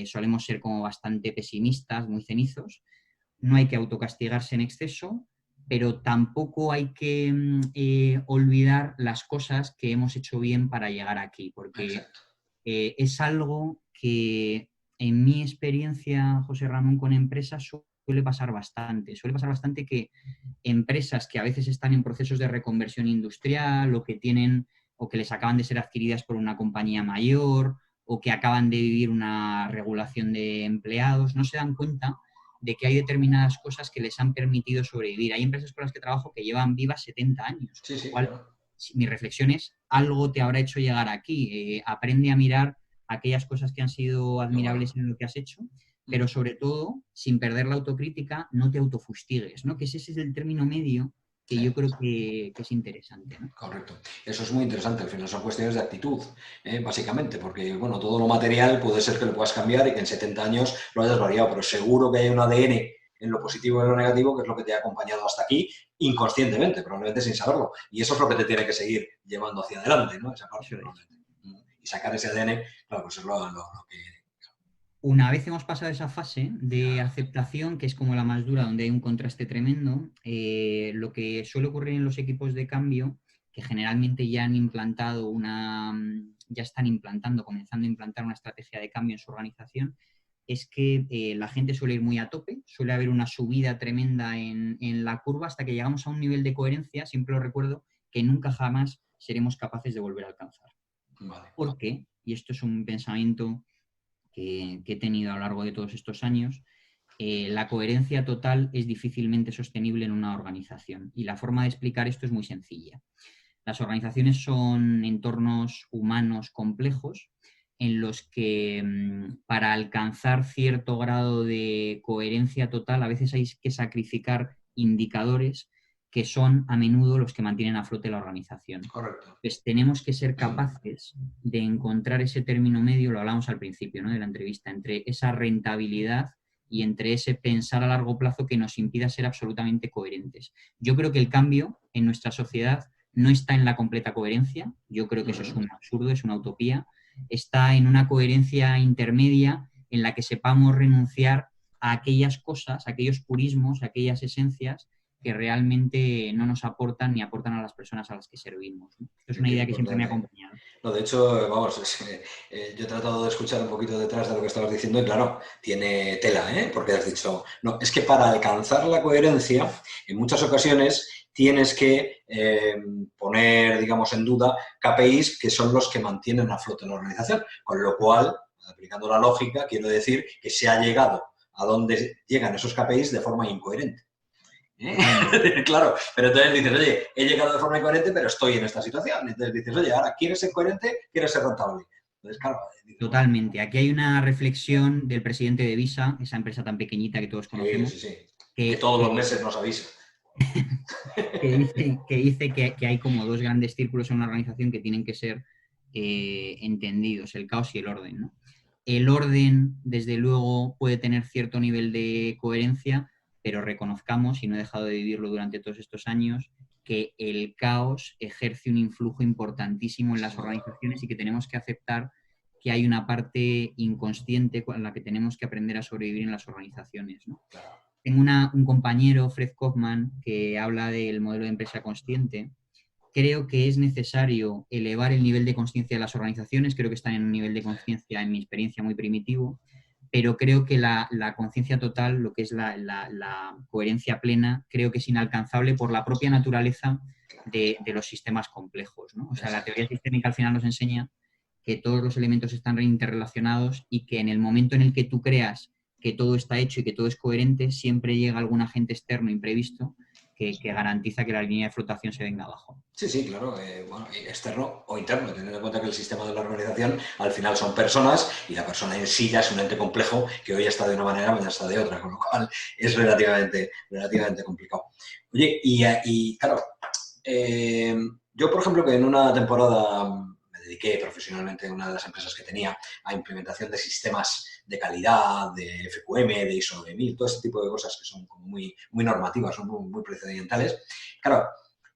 solemos ser como bastante pesimistas, muy cenizos. No hay que autocastigarse en exceso, pero tampoco hay que olvidar las cosas que hemos hecho bien para llegar aquí, porque es algo que en mi experiencia, José Ramón, con empresas suele pasar bastante. Suele pasar bastante que empresas que a veces están en procesos de reconversión industrial o que tienen o que les acaban de ser adquiridas por una compañía mayor o que acaban de vivir una regulación de empleados, no se dan cuenta de que hay determinadas cosas que les han permitido sobrevivir. Hay empresas con las que trabajo que llevan vivas 70 años, con lo cual mi reflexión es, algo te habrá hecho llegar aquí. Aprende a mirar aquellas cosas que han sido admirables en lo que has hecho, pero sobre todo, sin perder la autocrítica, no te autofustigues, ¿no? Que ese es el término medio que yo creo que es interesante, ¿no? Correcto. Eso es muy interesante. Al final son cuestiones de actitud, básicamente, porque bueno, todo lo material puede ser que lo puedas cambiar y que en 70 años lo hayas variado, pero seguro que hay un ADN en lo positivo y en lo negativo que es lo que te ha acompañado hasta aquí, inconscientemente, probablemente sin saberlo. Y eso es lo que te tiene que seguir llevando hacia adelante, ¿no? Esa parte, y sacar ese ADN, claro, pues es lo que... Una vez hemos pasado esa fase de aceptación, que es como la más dura, donde hay un contraste tremendo, lo que suele ocurrir en los equipos de cambio, que generalmente ya están implantando, comenzando a implantar una estrategia de cambio en su organización, es que la gente suele ir muy a tope, suele haber una subida tremenda en la curva hasta que llegamos a un nivel de coherencia, siempre lo recuerdo, que nunca jamás seremos capaces de volver a alcanzar. ¿Por qué? Y esto es un pensamiento que he tenido a lo largo de todos estos años. La coherencia total es difícilmente sostenible en una organización y la forma de explicar esto es muy sencilla. Las organizaciones son entornos humanos complejos en los que para alcanzar cierto grado de coherencia total a veces hay que sacrificar indicadores que son a menudo los que mantienen a flote la organización. Correcto. Pues tenemos que ser capaces de encontrar ese término medio, lo hablamos al principio, ¿no?, de la entrevista, entre esa rentabilidad y entre ese pensar a largo plazo que nos impida ser absolutamente coherentes. Yo creo que el cambio en nuestra sociedad no está en la completa coherencia, yo creo que eso es un absurdo, es una utopía, está en una coherencia intermedia en la que sepamos renunciar a aquellas cosas, a aquellos purismos, a aquellas esencias que realmente no nos aportan ni aportan a las personas a las que servimos, ¿no? Esto es una idea que siempre me ha acompañado. No, de hecho, vamos, yo he tratado de escuchar un poquito detrás de lo que estabas diciendo y claro, tiene tela, ¿eh? Porque has dicho, no, es que para alcanzar la coherencia, en muchas ocasiones tienes que poner, digamos, en duda KPIs que son los que mantienen a flote la organización, con lo cual, aplicando la lógica, quiero decir que se ha llegado a donde llegan esos KPIs de forma incoherente. Claro, pero entonces dices, oye, he llegado de forma incoherente, pero estoy en esta situación. Entonces dices, oye, ahora quieres ser coherente, quieres ser rentable. Entonces, claro. Totalmente. Aquí hay una reflexión del presidente de Visa, esa empresa tan pequeñita que todos conocemos. Sí. Que todos los meses nos avisa. que dice que hay como dos grandes círculos en una organización que tienen que ser entendidos, el caos y el orden, ¿no? El orden, desde luego, puede tener cierto nivel de coherencia, pero reconozcamos, y no he dejado de vivirlo durante todos estos años, que el caos ejerce un influjo importantísimo en las organizaciones y que tenemos que aceptar que hay una parte inconsciente con la que tenemos que aprender a sobrevivir en las organizaciones, ¿no? Tengo un compañero, Fred Kaufman, que habla del modelo de empresa consciente. Creo que es necesario elevar el nivel de conciencia de las organizaciones, creo que están en un nivel de conciencia, en mi experiencia, muy primitivo, pero creo que la conciencia total, lo que es la coherencia plena, creo que es inalcanzable por la propia naturaleza de los sistemas complejos, ¿no? O sea, la teoría sistémica al final nos enseña que todos los elementos están interrelacionados y que en el momento en el que tú creas que todo está hecho y que todo es coherente, siempre llega algún agente externo imprevisto que garantiza que la línea de flotación se venga abajo. Sí, claro, bueno, externo o interno, teniendo en cuenta que el sistema de la organización al final son personas y la persona en sí ya es un ente complejo que hoy está de una manera, mañana está de otra, con lo cual es relativamente complicado. Oye, y claro, yo por ejemplo que en una temporada me dediqué profesionalmente en una de las empresas que tenía a implementación de sistemas de calidad, de FQM, de ISO 9000, todo este tipo de cosas que son como muy normativas, son muy procedimentales. Claro,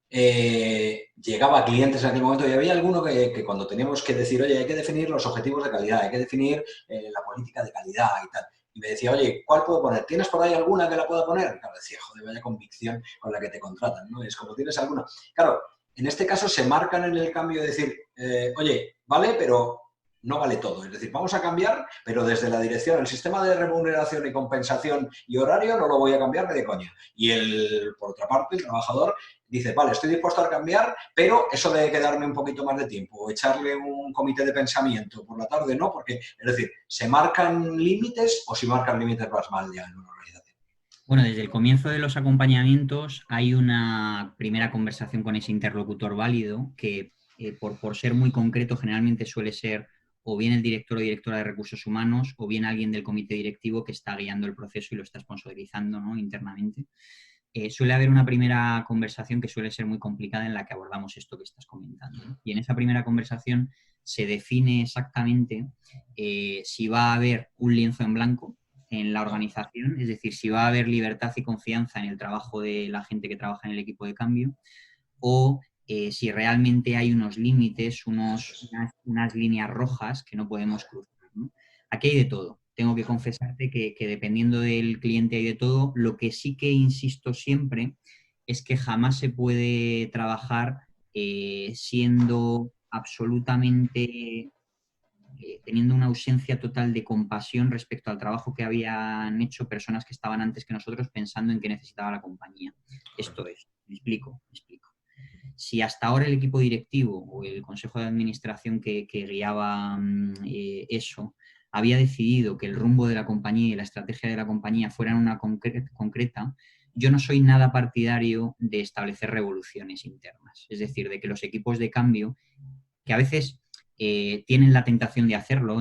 llegaba a clientes en aquel momento y había alguno que cuando teníamos que decir, oye, hay que definir los objetivos de calidad, hay que definir la política de calidad y tal. Y me decía, oye, ¿cuál puedo poner? ¿Tienes por ahí alguna que la pueda poner? Y claro, decía, joder, vaya convicción con la que te contratan, ¿no? Es como, ¿tienes alguna? Claro, en este caso se marcan en el cambio de decir, oye, vale, pero no vale todo. Es decir, vamos a cambiar, pero desde la dirección, el sistema de remuneración y compensación y horario no lo voy a cambiar ni de coña. Y por otra parte, el trabajador dice, vale, estoy dispuesto a cambiar, pero eso de quedarme un poquito más de tiempo o echarle un comité de pensamiento por la tarde, no, porque, es decir, ¿se marcan límites o si marcan límites vas mal ya en una organización? Bueno, desde el comienzo de los acompañamientos hay una primera conversación con ese interlocutor válido que, por ser muy concreto, generalmente suele ser o bien el director o directora de recursos humanos o bien alguien del comité directivo que está guiando el proceso y lo está sponsorizando, ¿no?, internamente. Suele haber una primera conversación que suele ser muy complicada en la que abordamos esto que estás comentando, ¿no? Y en esa primera conversación se define exactamente si va a haber un lienzo en blanco en la organización, es decir, si va a haber libertad y confianza en el trabajo de la gente que trabaja en el equipo de cambio o si realmente hay unos límites, unas líneas rojas que no podemos cruzar, ¿no? Aquí hay de todo. Tengo que confesarte que dependiendo del cliente hay de todo. Lo que sí que insisto siempre es que jamás se puede trabajar siendo absolutamente, teniendo una ausencia total de compasión respecto al trabajo que habían hecho personas que estaban antes que nosotros pensando en qué necesitaba la compañía. Esto es, me explico. Si hasta ahora el equipo directivo o el consejo de administración que guiaba eso había decidido que el rumbo de la compañía y la estrategia de la compañía fueran una concreta, yo no soy nada partidario de establecer revoluciones internas. Es decir, de que los equipos de cambio, que a veces tienen la tentación de hacerlo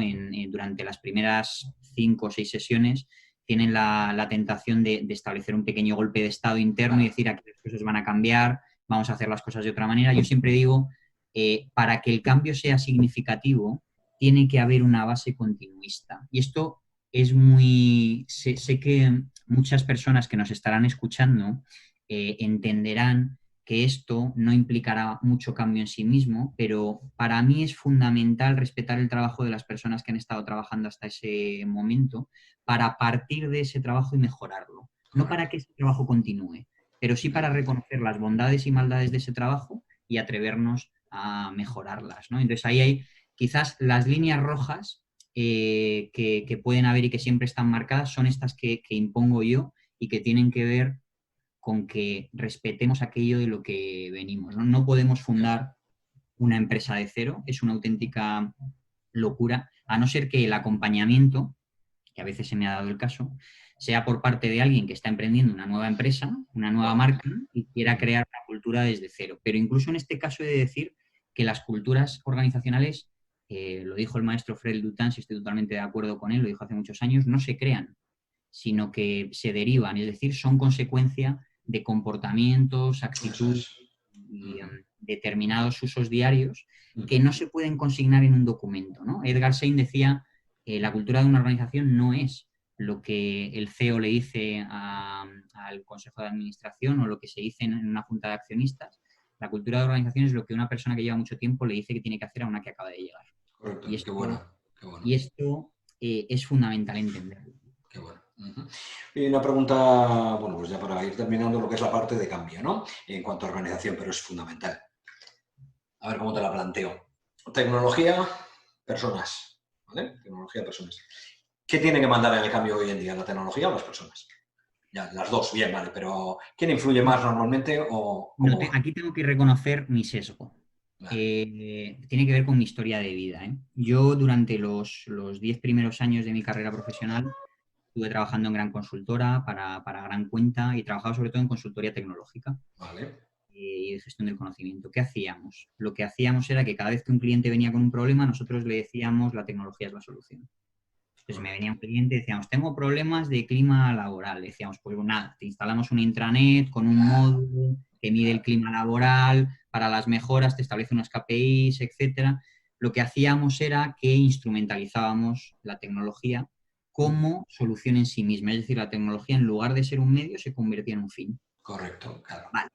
durante las primeras 5 o 6 sesiones, tienen la tentación de establecer un pequeño golpe de estado interno y decir aquí las cosas van a cambiar, vamos a hacer las cosas de otra manera. Yo siempre digo, para que el cambio sea significativo, tiene que haber una base continuista. Y esto sé que muchas personas que nos estarán escuchando entenderán que esto no implicará mucho cambio en sí mismo, pero para mí es fundamental respetar el trabajo de las personas que han estado trabajando hasta ese momento para partir de ese trabajo y mejorarlo. No para que ese trabajo continúe, pero sí para reconocer las bondades y maldades de ese trabajo y atrevernos a mejorarlas, ¿no? Entonces ahí hay quizás las líneas rojas que pueden haber y que siempre están marcadas son estas que impongo yo y que tienen que ver con que respetemos aquello de lo que venimos, ¿no? No podemos fundar una empresa de cero, es una auténtica locura, a no ser que el acompañamiento, que a veces se me ha dado el caso, sea por parte de alguien que está emprendiendo una nueva empresa, una nueva marca y quiera crear una cultura desde cero. Pero incluso en este caso he de decir que las culturas organizacionales, lo dijo el maestro Fred Lutáns, y estoy totalmente de acuerdo con él, lo dijo hace muchos años, no se crean, sino que se derivan, es decir, son consecuencia de comportamientos, actitudes y determinados usos diarios que no se pueden consignar en un documento, ¿no? Edgar Schein decía, la cultura de una organización no es lo que el CEO le dice al consejo de administración o lo que se dice en una junta de accionistas. La cultura de organización es lo que una persona que lleva mucho tiempo le dice que tiene que hacer a una que acaba de llegar. Correcto, Y esto, qué bueno, qué bueno. y esto es fundamental entenderlo. Qué bueno. Y una pregunta, bueno, pues ya para ir terminando lo que es la parte de cambio, ¿no? En cuanto a organización, pero es fundamental. A ver cómo te la planteo. Tecnología, personas, ¿vale? Tecnología, personas. ¿Qué tiene que mandar en el cambio hoy en día, la tecnología o las personas? Ya, las dos, bien, vale, pero ¿quién influye más normalmente o cómo va? Aquí tengo que reconocer mi sesgo. Vale. Tiene que ver con mi historia de vida, ¿eh? Yo durante los 10 primeros años de mi carrera profesional estuve trabajando en gran consultora para gran cuenta y trabajaba sobre todo en consultoría tecnológica Vale. y de gestión del conocimiento. ¿Qué hacíamos? Lo que hacíamos era que cada vez que un cliente venía con un problema, nosotros le decíamos la tecnología es la solución. Entonces me venía un cliente y decíamos, tengo problemas de clima laboral. Le decíamos, pues nada, te instalamos una intranet con un módulo que mide el clima laboral, para las mejoras te establece unos KPIs, etcétera. Lo que hacíamos era que instrumentalizábamos la tecnología como solución en sí misma. Es decir, la tecnología en lugar de ser un medio se convertía en un fin. Correcto, claro. Vale.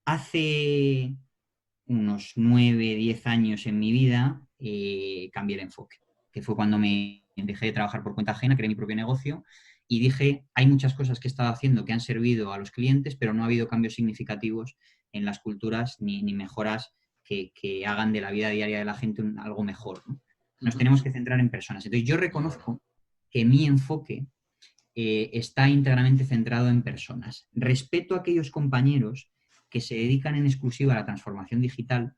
Hace unos 9, 10 años en mi vida cambié el enfoque, que fue cuando me dejé de trabajar por cuenta ajena, creé mi propio negocio y dije, hay muchas cosas que he estado haciendo que han servido a los clientes, pero no ha habido cambios significativos en las culturas ni mejoras que hagan de la vida diaria de la gente algo mejor, ¿no? Nos tenemos que centrar en personas. Entonces yo reconozco que mi enfoque está íntegramente centrado en personas. Respeto a aquellos compañeros que se dedican en exclusiva a la transformación digital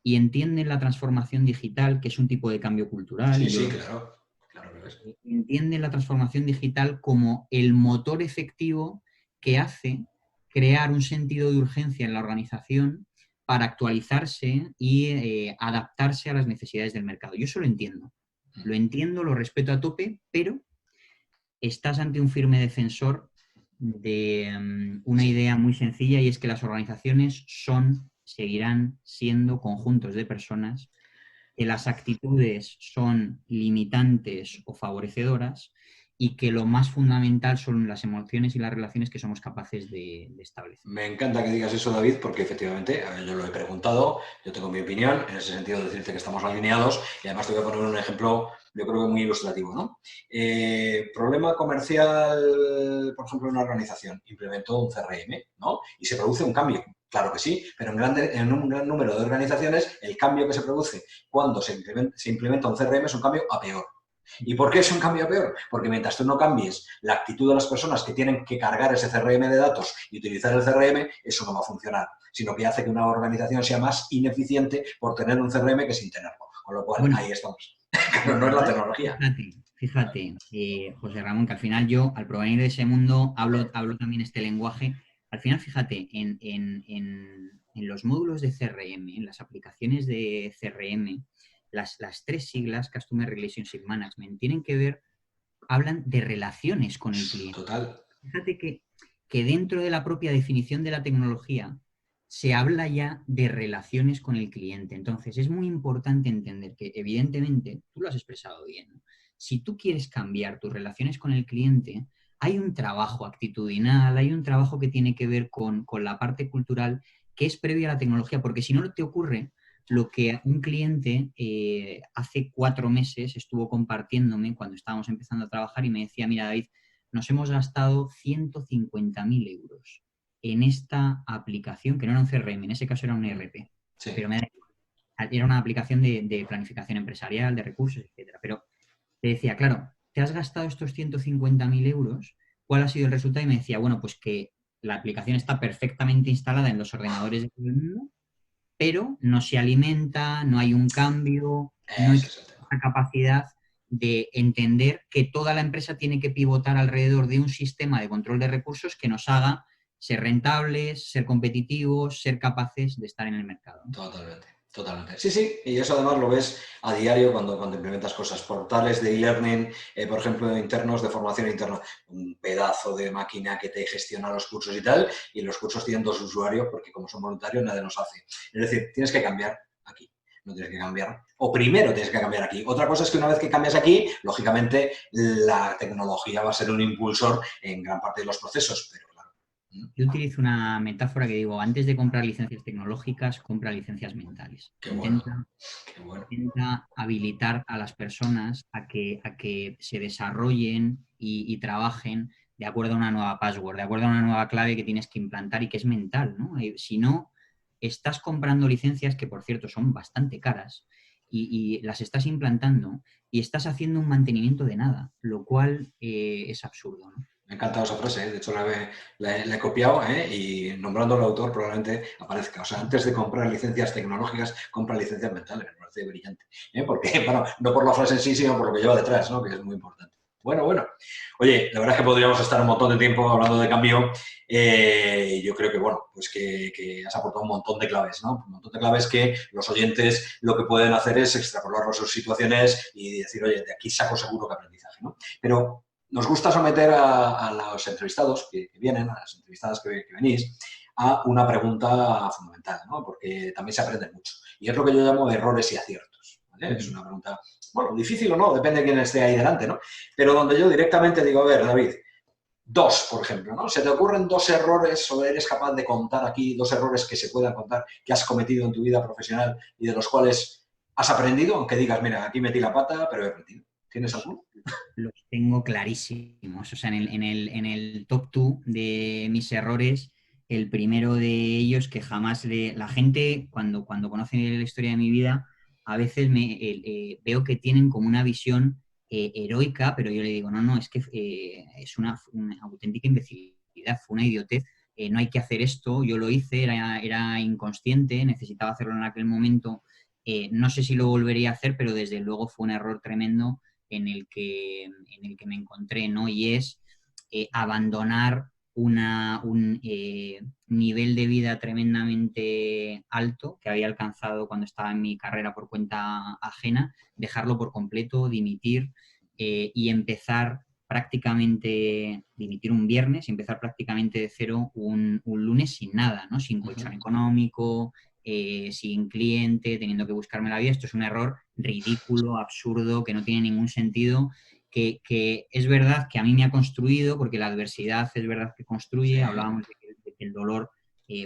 y entienden la transformación digital, que es un tipo de cambio cultural. Sí, sí, claro. Claro que es. Entienden la transformación digital como el motor efectivo que hace crear un sentido de urgencia en la organización para actualizarse y adaptarse a las necesidades del mercado. Yo eso lo entiendo, lo respeto a tope, pero estás ante un firme defensor de una idea muy sencilla y es que las organizaciones seguirán siendo conjuntos de personas, que las actitudes son limitantes o favorecedoras y que lo más fundamental son las emociones y las relaciones que somos capaces de establecer. Me encanta que digas eso, David, porque efectivamente yo lo he preguntado, yo tengo mi opinión, en ese sentido decirte que estamos alineados y además te voy a poner un ejemplo, yo creo que muy ilustrativo, ¿no? Problema comercial, por ejemplo, en una organización, implementó un CRM, ¿no? Y se produce un cambio. Claro que sí, pero en un gran número de organizaciones el cambio que se produce cuando se implementa un CRM es un cambio a peor. ¿Y por qué es un cambio peor? Porque mientras tú no cambies la actitud de las personas que tienen que cargar ese CRM de datos y utilizar el CRM, eso no va a funcionar, sino que hace que una organización sea más ineficiente por tener un CRM que sin tenerlo. Con lo cual, ahí estamos. Pero no es la tecnología. Fíjate, José Ramón, que al final yo, al provenir de ese mundo, hablo también este lenguaje. Al final, fíjate, en los módulos de CRM, en las aplicaciones de CRM, las 3 siglas, Customer Relationship Management, hablan de relaciones con el cliente. Total. Fíjate que dentro de la propia definición de la tecnología se habla ya de relaciones con el cliente. Entonces, es muy importante entender que, evidentemente, tú lo has expresado bien, ¿no? si tú quieres cambiar tus relaciones con el cliente, hay un trabajo actitudinal, hay un trabajo que tiene que ver con la parte cultural que es previo a la tecnología, porque si no te ocurre lo que un cliente hace 4 meses estuvo compartiéndome cuando estábamos empezando a trabajar y me decía, mira David, nos hemos gastado 150.000 euros en esta aplicación, que no era un CRM, en ese caso era un ERP, Sí. pero era una aplicación de planificación empresarial, de recursos, etcétera. Pero te decía, claro, te has gastado estos 150.000 euros, ¿cuál ha sido el resultado? Y me decía, bueno, pues que la aplicación está perfectamente instalada en los ordenadores de todo el mundo, pero no se alimenta, no hay un cambio, no Ese es el existe tema. la capacidad de entender que toda la empresa tiene que pivotar alrededor de un sistema de control de recursos que nos haga ser rentables, ser competitivos, ser capaces de estar en el mercado, ¿no? Totalmente, totalmente. Sí, sí, y eso además lo ves a diario cuando implementas cosas. Portales de e-learning, por ejemplo, internos, de formación interna. Un pedazo de máquina que te gestiona los cursos y tal, y los cursos tienen 2 usuarios porque como son voluntarios nadie los hace. Es decir, tienes que cambiar aquí. No tienes que cambiar. O primero tienes que cambiar aquí. Otra cosa es que una vez que cambias aquí, lógicamente la tecnología va a ser un impulsor en gran parte de los procesos, pero claro. Yo utilizo una metáfora que digo, antes de comprar licencias tecnológicas, compra licencias mentales. Qué bueno, qué bueno. Intenta habilitar a las personas a que se desarrollen y trabajen de acuerdo a una nueva password, de acuerdo a una nueva clave que tienes que implantar y que es mental, ¿no? Si no, estás comprando licencias que, por cierto, son bastante caras y las estás implantando y estás haciendo un mantenimiento de nada, lo cual es absurdo, ¿no? Me ha encantado esa frase, ¿eh? De hecho la he copiado, ¿eh? Y nombrando al autor probablemente aparezca. O sea, antes de comprar licencias tecnológicas, compra licencias mentales. Me parece brillante. ¿Eh? Porque, bueno, no por la frase en sí, sino por lo que lleva detrás, ¿no? Que es muy importante. Bueno, bueno. Oye, la verdad es que podríamos estar un montón de tiempo hablando de cambio. Yo creo que, bueno, pues que has aportado un montón de claves, ¿no? Un montón de claves que los oyentes lo que pueden hacer es extrapolarlo a sus situaciones y decir, oye, de aquí saco seguro que aprendizaje, ¿no? Pero nos gusta someter a los entrevistados que vienen, a las entrevistadas que venís, a una pregunta fundamental, ¿no? Porque también se aprende mucho. Y es lo que yo llamo errores y aciertos, ¿vale? Es una pregunta, bueno, difícil o no, depende de quién esté ahí delante, ¿no? Pero donde yo directamente digo, a ver, David, 2, por ejemplo, ¿no? ¿Se te ocurren 2 errores o eres capaz de contar aquí 2 errores que se puedan contar que has cometido en tu vida profesional y de los cuales has aprendido? Aunque digas, mira, aquí metí la pata, pero he aprendido. ¿Tienes alguno? Los tengo clarísimos. O sea, en el top 2 de mis errores, el primero de ellos que jamás la gente, cuando conoce la historia de mi vida, a veces veo que tienen como una visión heroica, pero yo le digo, no, es que es una auténtica imbecilidad, fue una idiotez. No hay que hacer esto, yo lo hice, era inconsciente, necesitaba hacerlo en aquel momento. No sé si lo volvería a hacer, pero desde luego fue un error tremendo en el que me encontré, ¿no? Y es abandonar un nivel de vida tremendamente alto que había alcanzado cuando estaba en mi carrera por cuenta ajena, dejarlo por completo, dimitir y empezar prácticamente, dimitir un viernes y empezar prácticamente de cero un lunes sin nada, ¿no? Sin colchón económico, sin cliente, teniendo que buscarme la vida. Esto es un error ridículo, absurdo, que no tiene ningún sentido, que es verdad que a mí me ha construido, porque la adversidad es verdad que construye, Sí. hablábamos de que el dolor,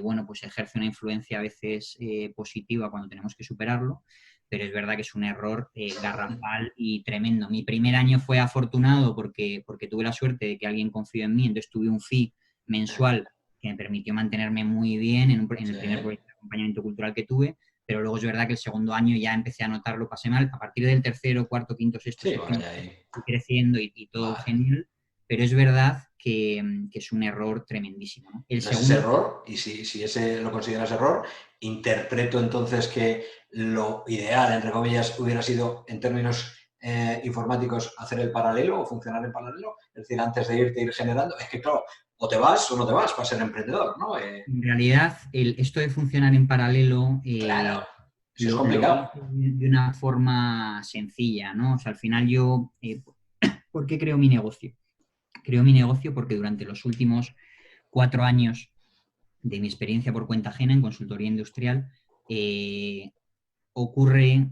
bueno, pues ejerce una influencia a veces positiva cuando tenemos que superarlo, pero es verdad que es un error garrafal y tremendo. Mi primer año fue afortunado porque tuve la suerte de que alguien confió en mí, entonces tuve un fee mensual que me permitió mantenerme muy bien en el primer proyecto de acompañamiento cultural que tuve, pero luego es verdad que el segundo año ya empecé a notarlo, pasé mal. A partir del tercero, cuarto, quinto, sexto, Sí, séptimo, vaya ahí. fui creciendo y todo Vale. genial, pero es verdad que es un error tremendísimo, ¿no? El Entonces, ese segundo, error, y si ese lo consideras error, interpreto entonces que lo ideal, entre comillas, hubiera sido, en términos informáticos, hacer el paralelo o funcionar en paralelo. Es decir, antes de irte, ir generando. Es que, claro, o te vas o no te vas para ser emprendedor, ¿no? en realidad, esto de funcionar en paralelo Claro, eso es lo complicado. hice de una forma sencilla, ¿no? O sea, al final yo, ¿por qué creo mi negocio? Creo mi negocio porque durante los últimos 4 años de mi experiencia por cuenta ajena en consultoría industrial, ocurre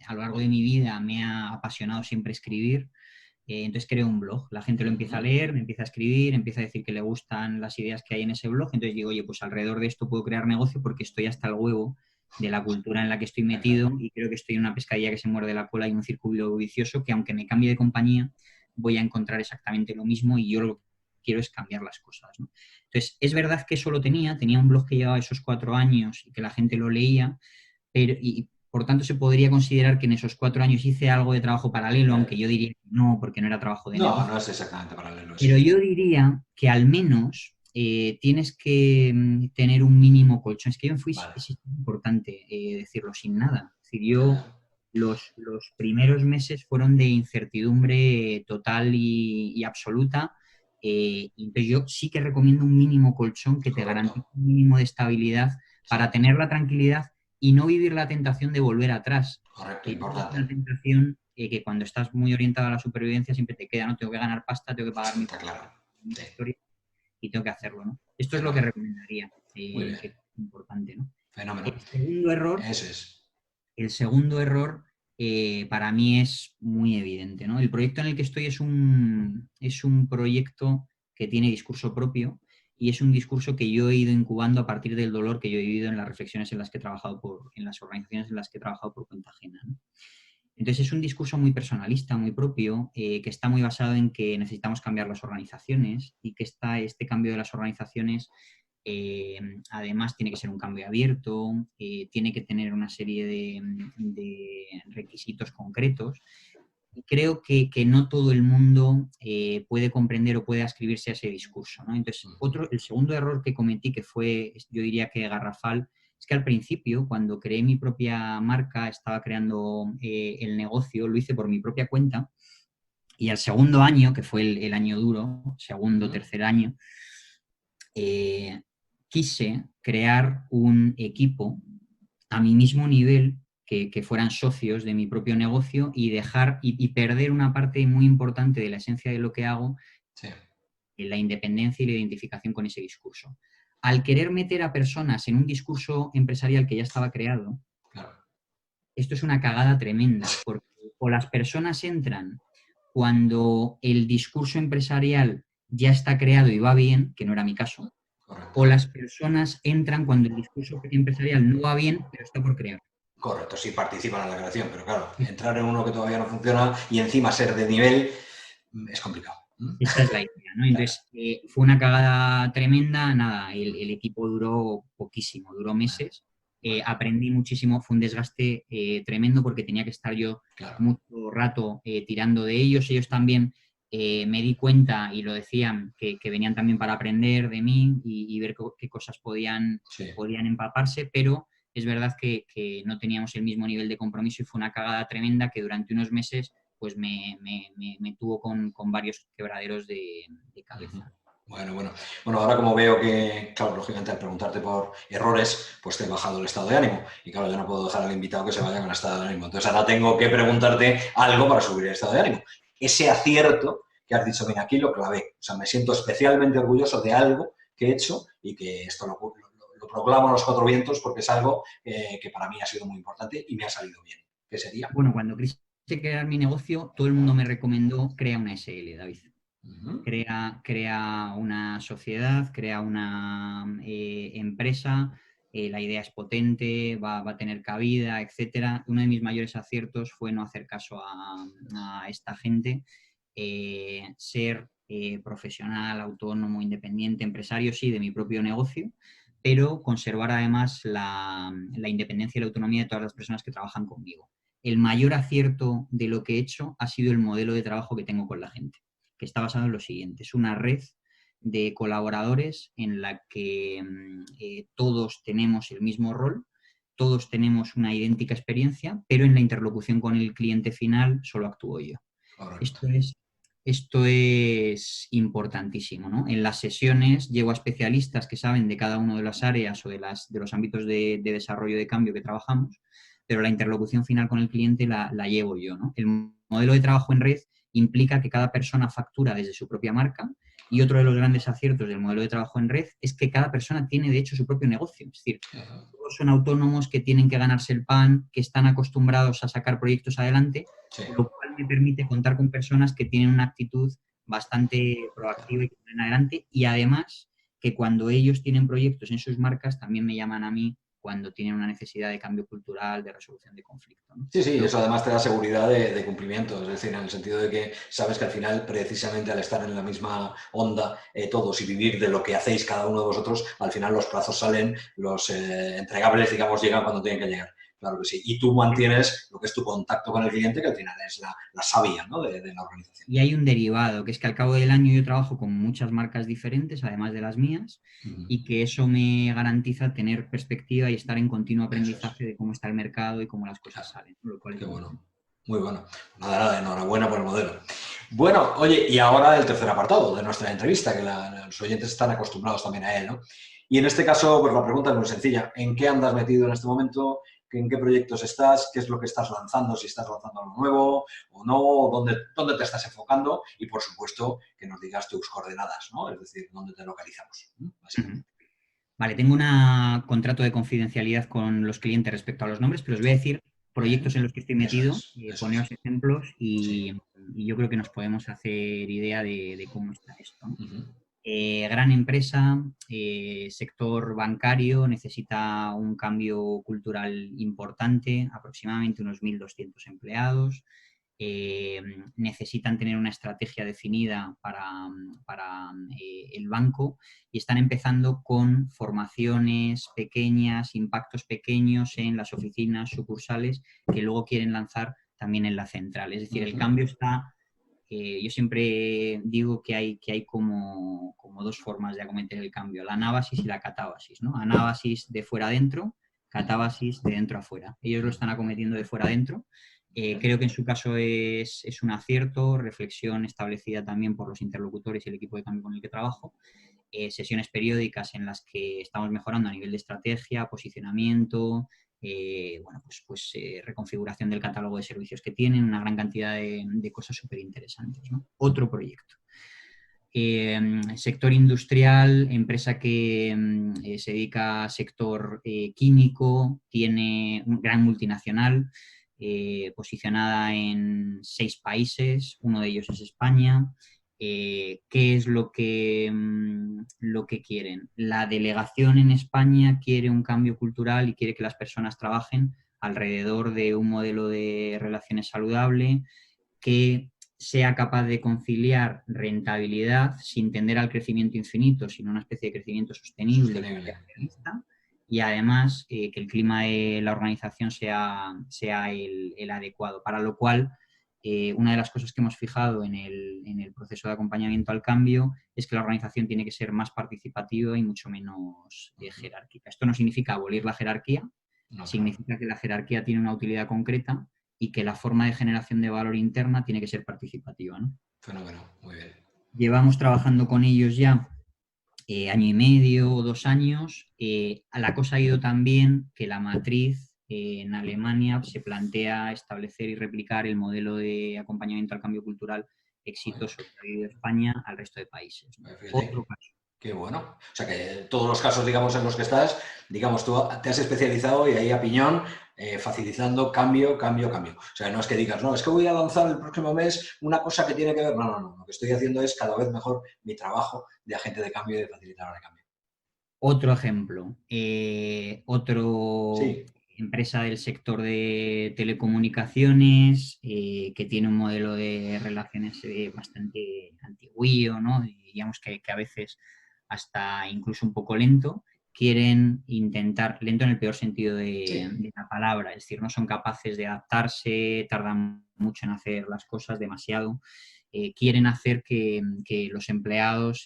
a lo largo de mi vida me ha apasionado siempre escribir. Entonces creo un blog, la gente lo empieza a leer, me empieza a escribir, empieza a decir que le gustan las ideas que hay en ese blog, entonces digo, oye, pues alrededor de esto puedo crear negocio porque estoy hasta el huevo de la cultura en la que estoy metido y creo que estoy en una pescadilla que se muerde la cola y un círculo vicioso que aunque me cambie de compañía voy a encontrar exactamente lo mismo y yo lo que quiero es cambiar las cosas, ¿no? Entonces, es verdad que eso lo tenía un blog que llevaba esos 4 años y que la gente lo leía, pero... Por tanto, se podría considerar que en esos 4 años hice algo de trabajo paralelo, aunque yo diría que no, porque no era trabajo de negocio. No, no es exactamente paralelo. Pero yo diría que al menos tienes que tener un mínimo colchón. Es que yo me fui, es importante decirlo, sin nada. Es decir, yo los primeros meses fueron de incertidumbre total y absoluta. Entonces yo sí que recomiendo un mínimo colchón que te garantice un mínimo de estabilidad para tener la tranquilidad y no vivir la tentación de volver atrás. Correcto, importante. Es una tentación que cuando estás muy orientado a la supervivencia siempre te queda, ¿no? Tengo que ganar pasta, tengo que pagar mi historia y tengo que hacerlo, ¿no? Esto es lo que recomendaría, que es importante, ¿no? Fenómeno. El segundo error para mí es muy evidente, ¿no? El proyecto en el que estoy es un proyecto que tiene discurso propio y es un discurso que yo he ido incubando a partir del dolor que yo he vivido en las reflexiones en las que he trabajado en las organizaciones en las que he trabajado por cuenta ajena, ¿no? Entonces es un discurso muy personalista, muy propio, que está muy basado en que necesitamos cambiar las organizaciones y que este cambio de las organizaciones además tiene que ser un cambio abierto, tiene que tener una serie de requisitos concretos. Y creo que no todo el mundo puede comprender o puede ascribirse a ese discurso, ¿no? Entonces, el segundo error que cometí, que fue, yo diría que garrafal, es que al principio, cuando creé mi propia marca, estaba creando el negocio, lo hice por mi propia cuenta, y al segundo año, que fue el año duro, segundo, tercer año, quise crear un equipo a mi mismo nivel que fueran socios de mi propio negocio y dejar y perder una parte muy importante de la esencia de lo que hago, la independencia y la identificación con ese discurso. Al querer meter a personas en un discurso empresarial que ya estaba creado, esto es una cagada tremenda, porque o las personas entran cuando el discurso empresarial ya está creado y va bien, que no era mi caso, o las personas entran cuando el discurso empresarial no va bien, pero está por crear. Correcto, sí participan en la creación, pero claro, entrar en uno que todavía no funciona y encima ser de nivel es complicado. Esa es la idea, ¿no? Entonces, fue una cagada tremenda, nada, el equipo duró poquísimo, duró meses, aprendí muchísimo, fue un desgaste tremendo porque tenía que estar yo mucho rato tirando de ellos también me di cuenta, y lo decían, que venían también para aprender de mí y ver qué cosas podían empaparse, pero es verdad que no teníamos el mismo nivel de compromiso y fue una cagada tremenda que durante unos meses pues me tuvo con varios quebraderos de cabeza. Bueno, ahora como veo que, claro, lógicamente al preguntarte por errores, pues te he bajado el estado de ánimo. Y claro, yo no puedo dejar al invitado que se vaya con el estado de ánimo. Entonces ahora tengo que preguntarte algo para subir el estado de ánimo. Ese acierto que has dicho, mira, aquí lo clavé. O sea, me siento especialmente orgulloso de algo que he hecho y que esto lo proclamo a los 4 vientos porque es algo que para mí ha sido muy importante y me ha salido bien. ¿Qué sería? Bueno, cuando quise crear mi negocio, todo el mundo me recomendó crea una SL, David. Crea una sociedad, crea una empresa, la idea es potente, va a tener cabida, etc. Uno de mis mayores aciertos fue no hacer caso a esta gente, ser profesional, autónomo, independiente, empresario, sí, de mi propio negocio, pero conservar además la independencia y la autonomía de todas las personas que trabajan conmigo. El mayor acierto de lo que he hecho ha sido el modelo de trabajo que tengo con la gente, que está basado en lo siguiente. Es una red de colaboradores en la que todos tenemos el mismo rol, todos tenemos una idéntica experiencia, pero en la interlocución con el cliente final solo actúo yo. Esto es importantísimo, ¿no? En las sesiones llevo a especialistas que saben de cada una de las áreas o de los ámbitos de desarrollo de cambio que trabajamos, pero la interlocución final con el cliente la llevo yo, ¿no? El modelo de trabajo en red implica que cada persona factura desde su propia marca Y otro de los grandes aciertos del modelo de trabajo en red es que cada persona tiene, de hecho, su propio negocio. Es decir, todos son autónomos que tienen que ganarse el pan, que están acostumbrados a sacar proyectos adelante, Sí. lo cual me permite contar con personas que tienen una actitud bastante proactiva y que van adelante, y además que cuando ellos tienen proyectos en sus marcas también me llaman a mí cuando tienen una necesidad de cambio cultural, de resolución de conflicto, ¿no? Sí, sí, eso además te da seguridad de cumplimiento, es decir, en el sentido de que sabes que al final, precisamente al estar en la misma onda todos y vivir de lo que hacéis cada uno de vosotros, al final los plazos salen, los entregables, digamos, llegan cuando tienen que llegar. Claro que sí. Y tú mantienes lo que es tu contacto con el cliente, que al final es la savia, ¿no?, de la organización. Y hay un derivado, que es que al cabo del año yo trabajo con muchas marcas diferentes, además de las mías, y que eso me garantiza tener perspectiva y estar en continuo aprendizaje de cómo está el mercado y cómo las cosas salen. Lo cual Qué es bueno. Muy bueno. Nada, enhorabuena por el modelo. Bueno, oye, y ahora el tercer apartado de nuestra entrevista, que los oyentes están acostumbrados también a él, ¿no? Y en este caso, pues la pregunta es muy sencilla. ¿En qué andas metido en este momento? ¿En qué proyectos estás? ¿Qué es lo que estás lanzando? Si estás lanzando algo nuevo o no, ¿dónde te estás enfocando? Y, por supuesto, que nos digas tus coordenadas, ¿no? Es decir, ¿dónde te localizamos? Básicamente. Vale, tengo un contrato de confidencialidad con los clientes respecto a los nombres, pero os voy a decir proyectos en los que estoy metido, poneros ejemplos y yo creo que nos podemos hacer idea de cómo está esto, ¿no? Gran empresa, sector bancario, necesita un cambio cultural importante, aproximadamente unos 1.200 empleados. Necesitan tener una estrategia definida para el banco y están empezando con formaciones pequeñas, impactos pequeños en las oficinas, sucursales, que luego quieren lanzar también en la central. Es decir, el cambio está... yo siempre digo que hay como dos formas de acometer el cambio, la anábasis y la catábasis, ¿no? Anábasis de fuera adentro, catábasis de dentro a fuera. Ellos lo están acometiendo de fuera adentro. Creo que en su caso es un acierto, reflexión establecida también por los interlocutores y el equipo de cambio con el que trabajo, sesiones periódicas en las que estamos mejorando a nivel de estrategia, posicionamiento, reconfiguración del catálogo de servicios que tienen, una gran cantidad de cosas súper interesantes, ¿no? Otro proyecto. Sector industrial, empresa que se dedica al sector químico, tiene un gran multinacional, posicionada en 6 países, uno de ellos es España. ¿Qué es lo que quieren? La delegación en España quiere un cambio cultural y quiere que las personas trabajen alrededor de un modelo de relaciones saludable que sea capaz de conciliar rentabilidad sin tender al crecimiento infinito, sino una especie de crecimiento sostenible. Y además que el clima de la organización sea el adecuado, para lo cual una de las cosas que hemos fijado en el proceso de acompañamiento al cambio es que la organización tiene que ser más participativa y mucho menos jerárquica. Esto no significa abolir la jerarquía, significa que la jerarquía tiene una utilidad concreta y que la forma de generación de valor interna tiene que ser participativa, ¿no? Fenómeno, muy bien. Llevamos trabajando con ellos ya año y medio o 2 años. La cosa ha ido tan bien que la matriz en Alemania se plantea establecer y replicar el modelo de acompañamiento al cambio cultural exitoso que ha vivido España al resto de países, ¿no? Otro caso. Qué bueno. O sea que todos los casos, digamos, en los que estás, digamos, tú te has especializado y ahí a piñón, facilitando cambio. O sea, no es que digas, no, es que voy a lanzar el próximo mes una cosa que tiene que ver. No. Lo que estoy haciendo es cada vez mejor mi trabajo de agente de cambio y de facilitador de cambio. Otro ejemplo. Empresa del sector de telecomunicaciones que tiene un modelo de relaciones bastante antiguo, ¿no? Digamos que a veces hasta incluso un poco lento, quieren intentar, lento en el peor sentido de la palabra, es decir, no son capaces de adaptarse, tardan mucho en hacer las cosas, demasiado. Quieren hacer que los empleados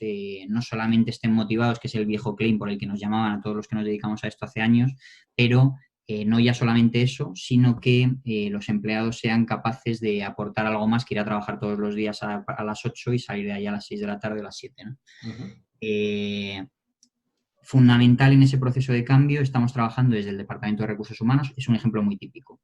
no solamente estén motivados, que es el viejo claim por el que nos llamaban a todos los que nos dedicamos a esto hace años, pero no ya solamente eso, sino que los empleados sean capaces de aportar algo más que ir a trabajar todos los días a las 8 y salir de ahí a las 6 de la tarde o a las 7, ¿no? Fundamental en ese proceso de cambio, estamos trabajando desde el Departamento de Recursos Humanos, es un ejemplo muy típico.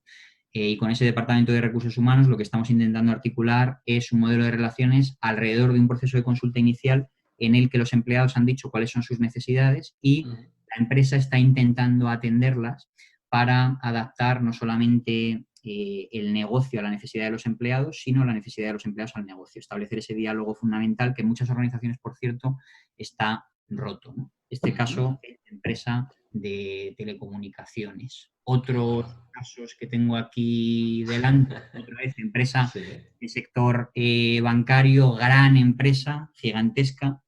Y con ese Departamento de Recursos Humanos lo que estamos intentando articular es un modelo de relaciones alrededor de un proceso de consulta inicial en el que los empleados han dicho cuáles son sus necesidades y la empresa está intentando atenderlas para adaptar no solamente el negocio a la necesidad de los empleados, sino la necesidad de los empleados al negocio. Establecer ese diálogo fundamental que en muchas organizaciones, por cierto, está roto, ¿no? Este caso es empresa de telecomunicaciones. Otros casos que tengo aquí delante, otra vez empresa del sector bancario, gran empresa, gigantesca,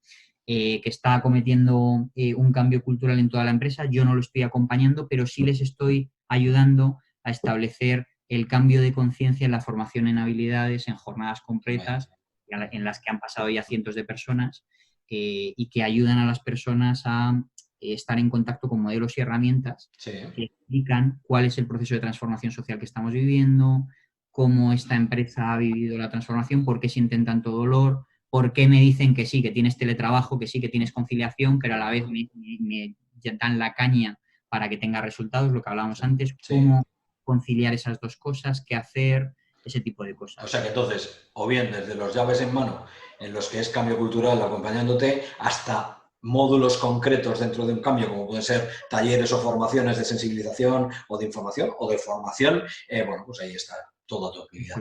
que está cometiendo un cambio cultural en toda la empresa. Yo no lo estoy acompañando, pero sí les estoy ayudando a establecer el cambio de conciencia en la formación en habilidades, en jornadas completas, en las que han pasado ya cientos de personas y que ayudan a las personas a estar en contacto con modelos y herramientas que explican cuál es el proceso de transformación social que estamos viviendo, cómo esta empresa ha vivido la transformación, por qué sienten tanto dolor, por qué me dicen que sí, que tienes teletrabajo, que sí, que tienes conciliación, pero a la vez me dan la caña para que tenga resultados, lo que hablábamos antes, cómo conciliar esas dos cosas, qué hacer, ese tipo de cosas. O sea que entonces, o bien desde los llaves en mano, en los que es cambio cultural acompañándote, hasta módulos concretos dentro de un cambio, como pueden ser talleres o formaciones de sensibilización o de información o de formación, bueno, pues ahí está toda tu actividad.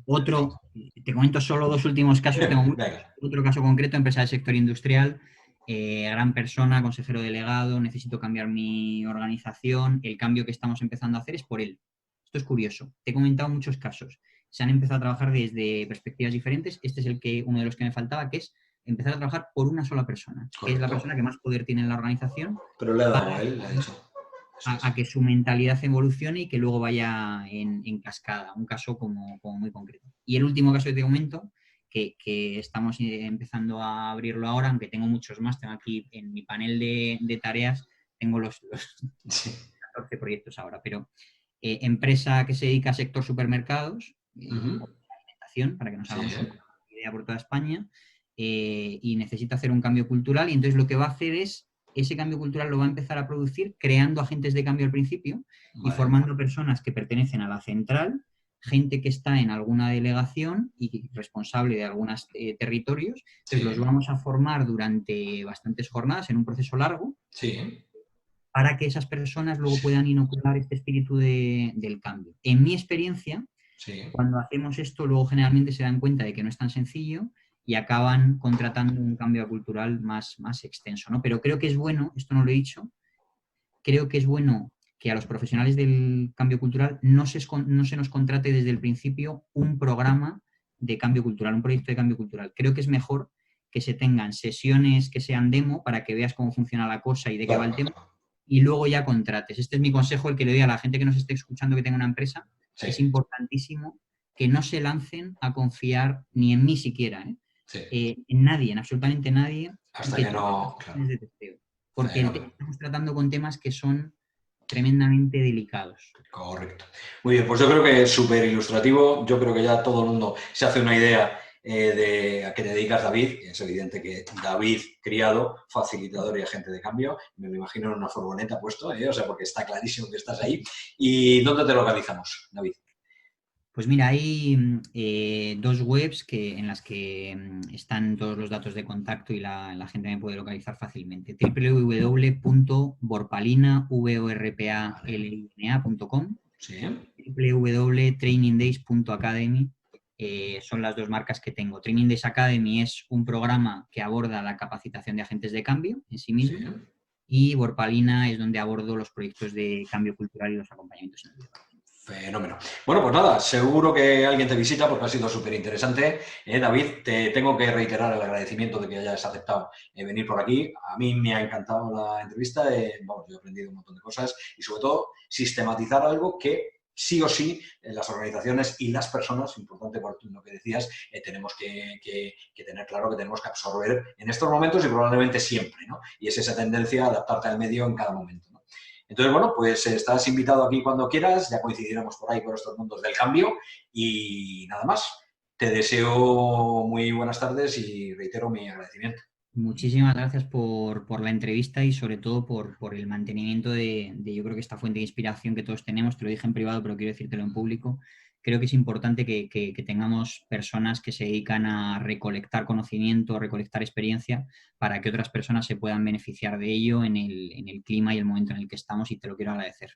Otro, te comento solo dos últimos casos, tengo muchos. Otro caso concreto, empresa del sector industrial, gran persona, consejero delegado, necesito cambiar mi organización, el cambio que estamos empezando a hacer es por él. Esto es curioso. Te he comentado muchos casos. Se han empezado a trabajar desde perspectivas diferentes. Este es uno de los que me faltaba, que es empezar a trabajar por una sola persona, que es la persona que más poder tiene en la organización. Pero le ha dado a él, le ha dicho. A que su mentalidad evolucione y que luego vaya en cascada. Un caso como muy concreto. Y el último caso que te comento, que estamos empezando a abrirlo ahora, aunque tengo muchos más. Tengo aquí en mi panel de tareas, tengo los 14 proyectos ahora, pero empresa que se dedica al sector supermercados, alimentación, para que nos hagamos una idea por toda España, y necesita hacer un cambio cultural, y entonces lo que va a hacer es, ese cambio cultural lo va a empezar a producir creando agentes de cambio al principio y formando personas que pertenecen a la central, gente que está en alguna delegación y responsable de algunos territorios. Entonces los vamos a formar durante bastantes jornadas en un proceso largo. Para que esas personas luego puedan inocular este espíritu del cambio. En mi experiencia, cuando hacemos esto, luego generalmente se dan cuenta de que no es tan sencillo y acaban contratando un cambio cultural más extenso, ¿no? Pero creo que es bueno, esto no lo he dicho, creo que es bueno que a los profesionales del cambio cultural no se nos contrate desde el principio un programa de cambio cultural, un proyecto de cambio cultural. Creo que es mejor que se tengan sesiones que sean demo para que veas cómo funciona la cosa y de qué va el tema, y luego ya contrates. Este es mi consejo, el que le doy a la gente que nos esté escuchando que tenga una empresa. Es importantísimo que no se lancen a confiar ni en mí siquiera, en nadie, en absolutamente nadie. Hasta que no... Porque estamos tratando con temas que son tremendamente delicados. Correcto. Muy bien, pues yo creo que es súper ilustrativo. Yo creo que ya todo el mundo se hace una idea de a qué te dedicas, David. Es evidente que David, criado, facilitador y agente de cambio. Me lo imagino en una furgoneta puesto, o sea, porque está clarísimo que estás ahí. ¿Y dónde te localizamos, David? Pues mira, hay dos webs en las que están todos los datos de contacto y la gente me puede localizar fácilmente. www.borpalina.com, www.trainingdays.academy. Son las dos marcas que tengo. Training Days Academy es un programa que aborda la capacitación de agentes de cambio en sí mismo, y Borpalina es donde abordo los proyectos de cambio cultural y los acompañamientos individuales. Fenómeno. Bueno, pues nada, seguro que alguien te visita porque ha sido súper interesante. David, te tengo que reiterar el agradecimiento de que hayas aceptado venir por aquí. A mí me ha encantado la entrevista. Yo he aprendido un montón de cosas y sobre todo sistematizar algo que sí o sí las organizaciones y las personas, importante por lo que decías, tenemos que tener claro que tenemos que absorber en estos momentos y probablemente siempre, ¿no? Y es esa tendencia a adaptarte al medio en cada momento, ¿no? Entonces, bueno, pues estás invitado aquí cuando quieras, ya coincidiremos por ahí por estos mundos del cambio y nada más. Te deseo muy buenas tardes y reitero mi agradecimiento. Muchísimas gracias por la entrevista y sobre todo por el mantenimiento de yo creo que esta fuente de inspiración que todos tenemos. Te lo dije en privado, pero quiero decírtelo en público, creo que es importante que tengamos personas que se dedican a recolectar conocimiento, recolectar experiencia, para que otras personas se puedan beneficiar de ello en el clima y el momento en el que estamos, y te lo quiero agradecer.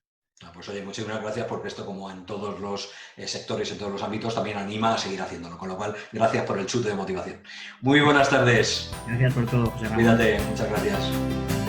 Pues oye, muchísimas gracias, porque esto, como en todos los sectores, en todos los ámbitos, también anima a seguir haciéndolo, con lo cual, gracias por el chute de motivación. Muy buenas tardes. Gracias por todo, José Ramón. Cuídate, muchas gracias.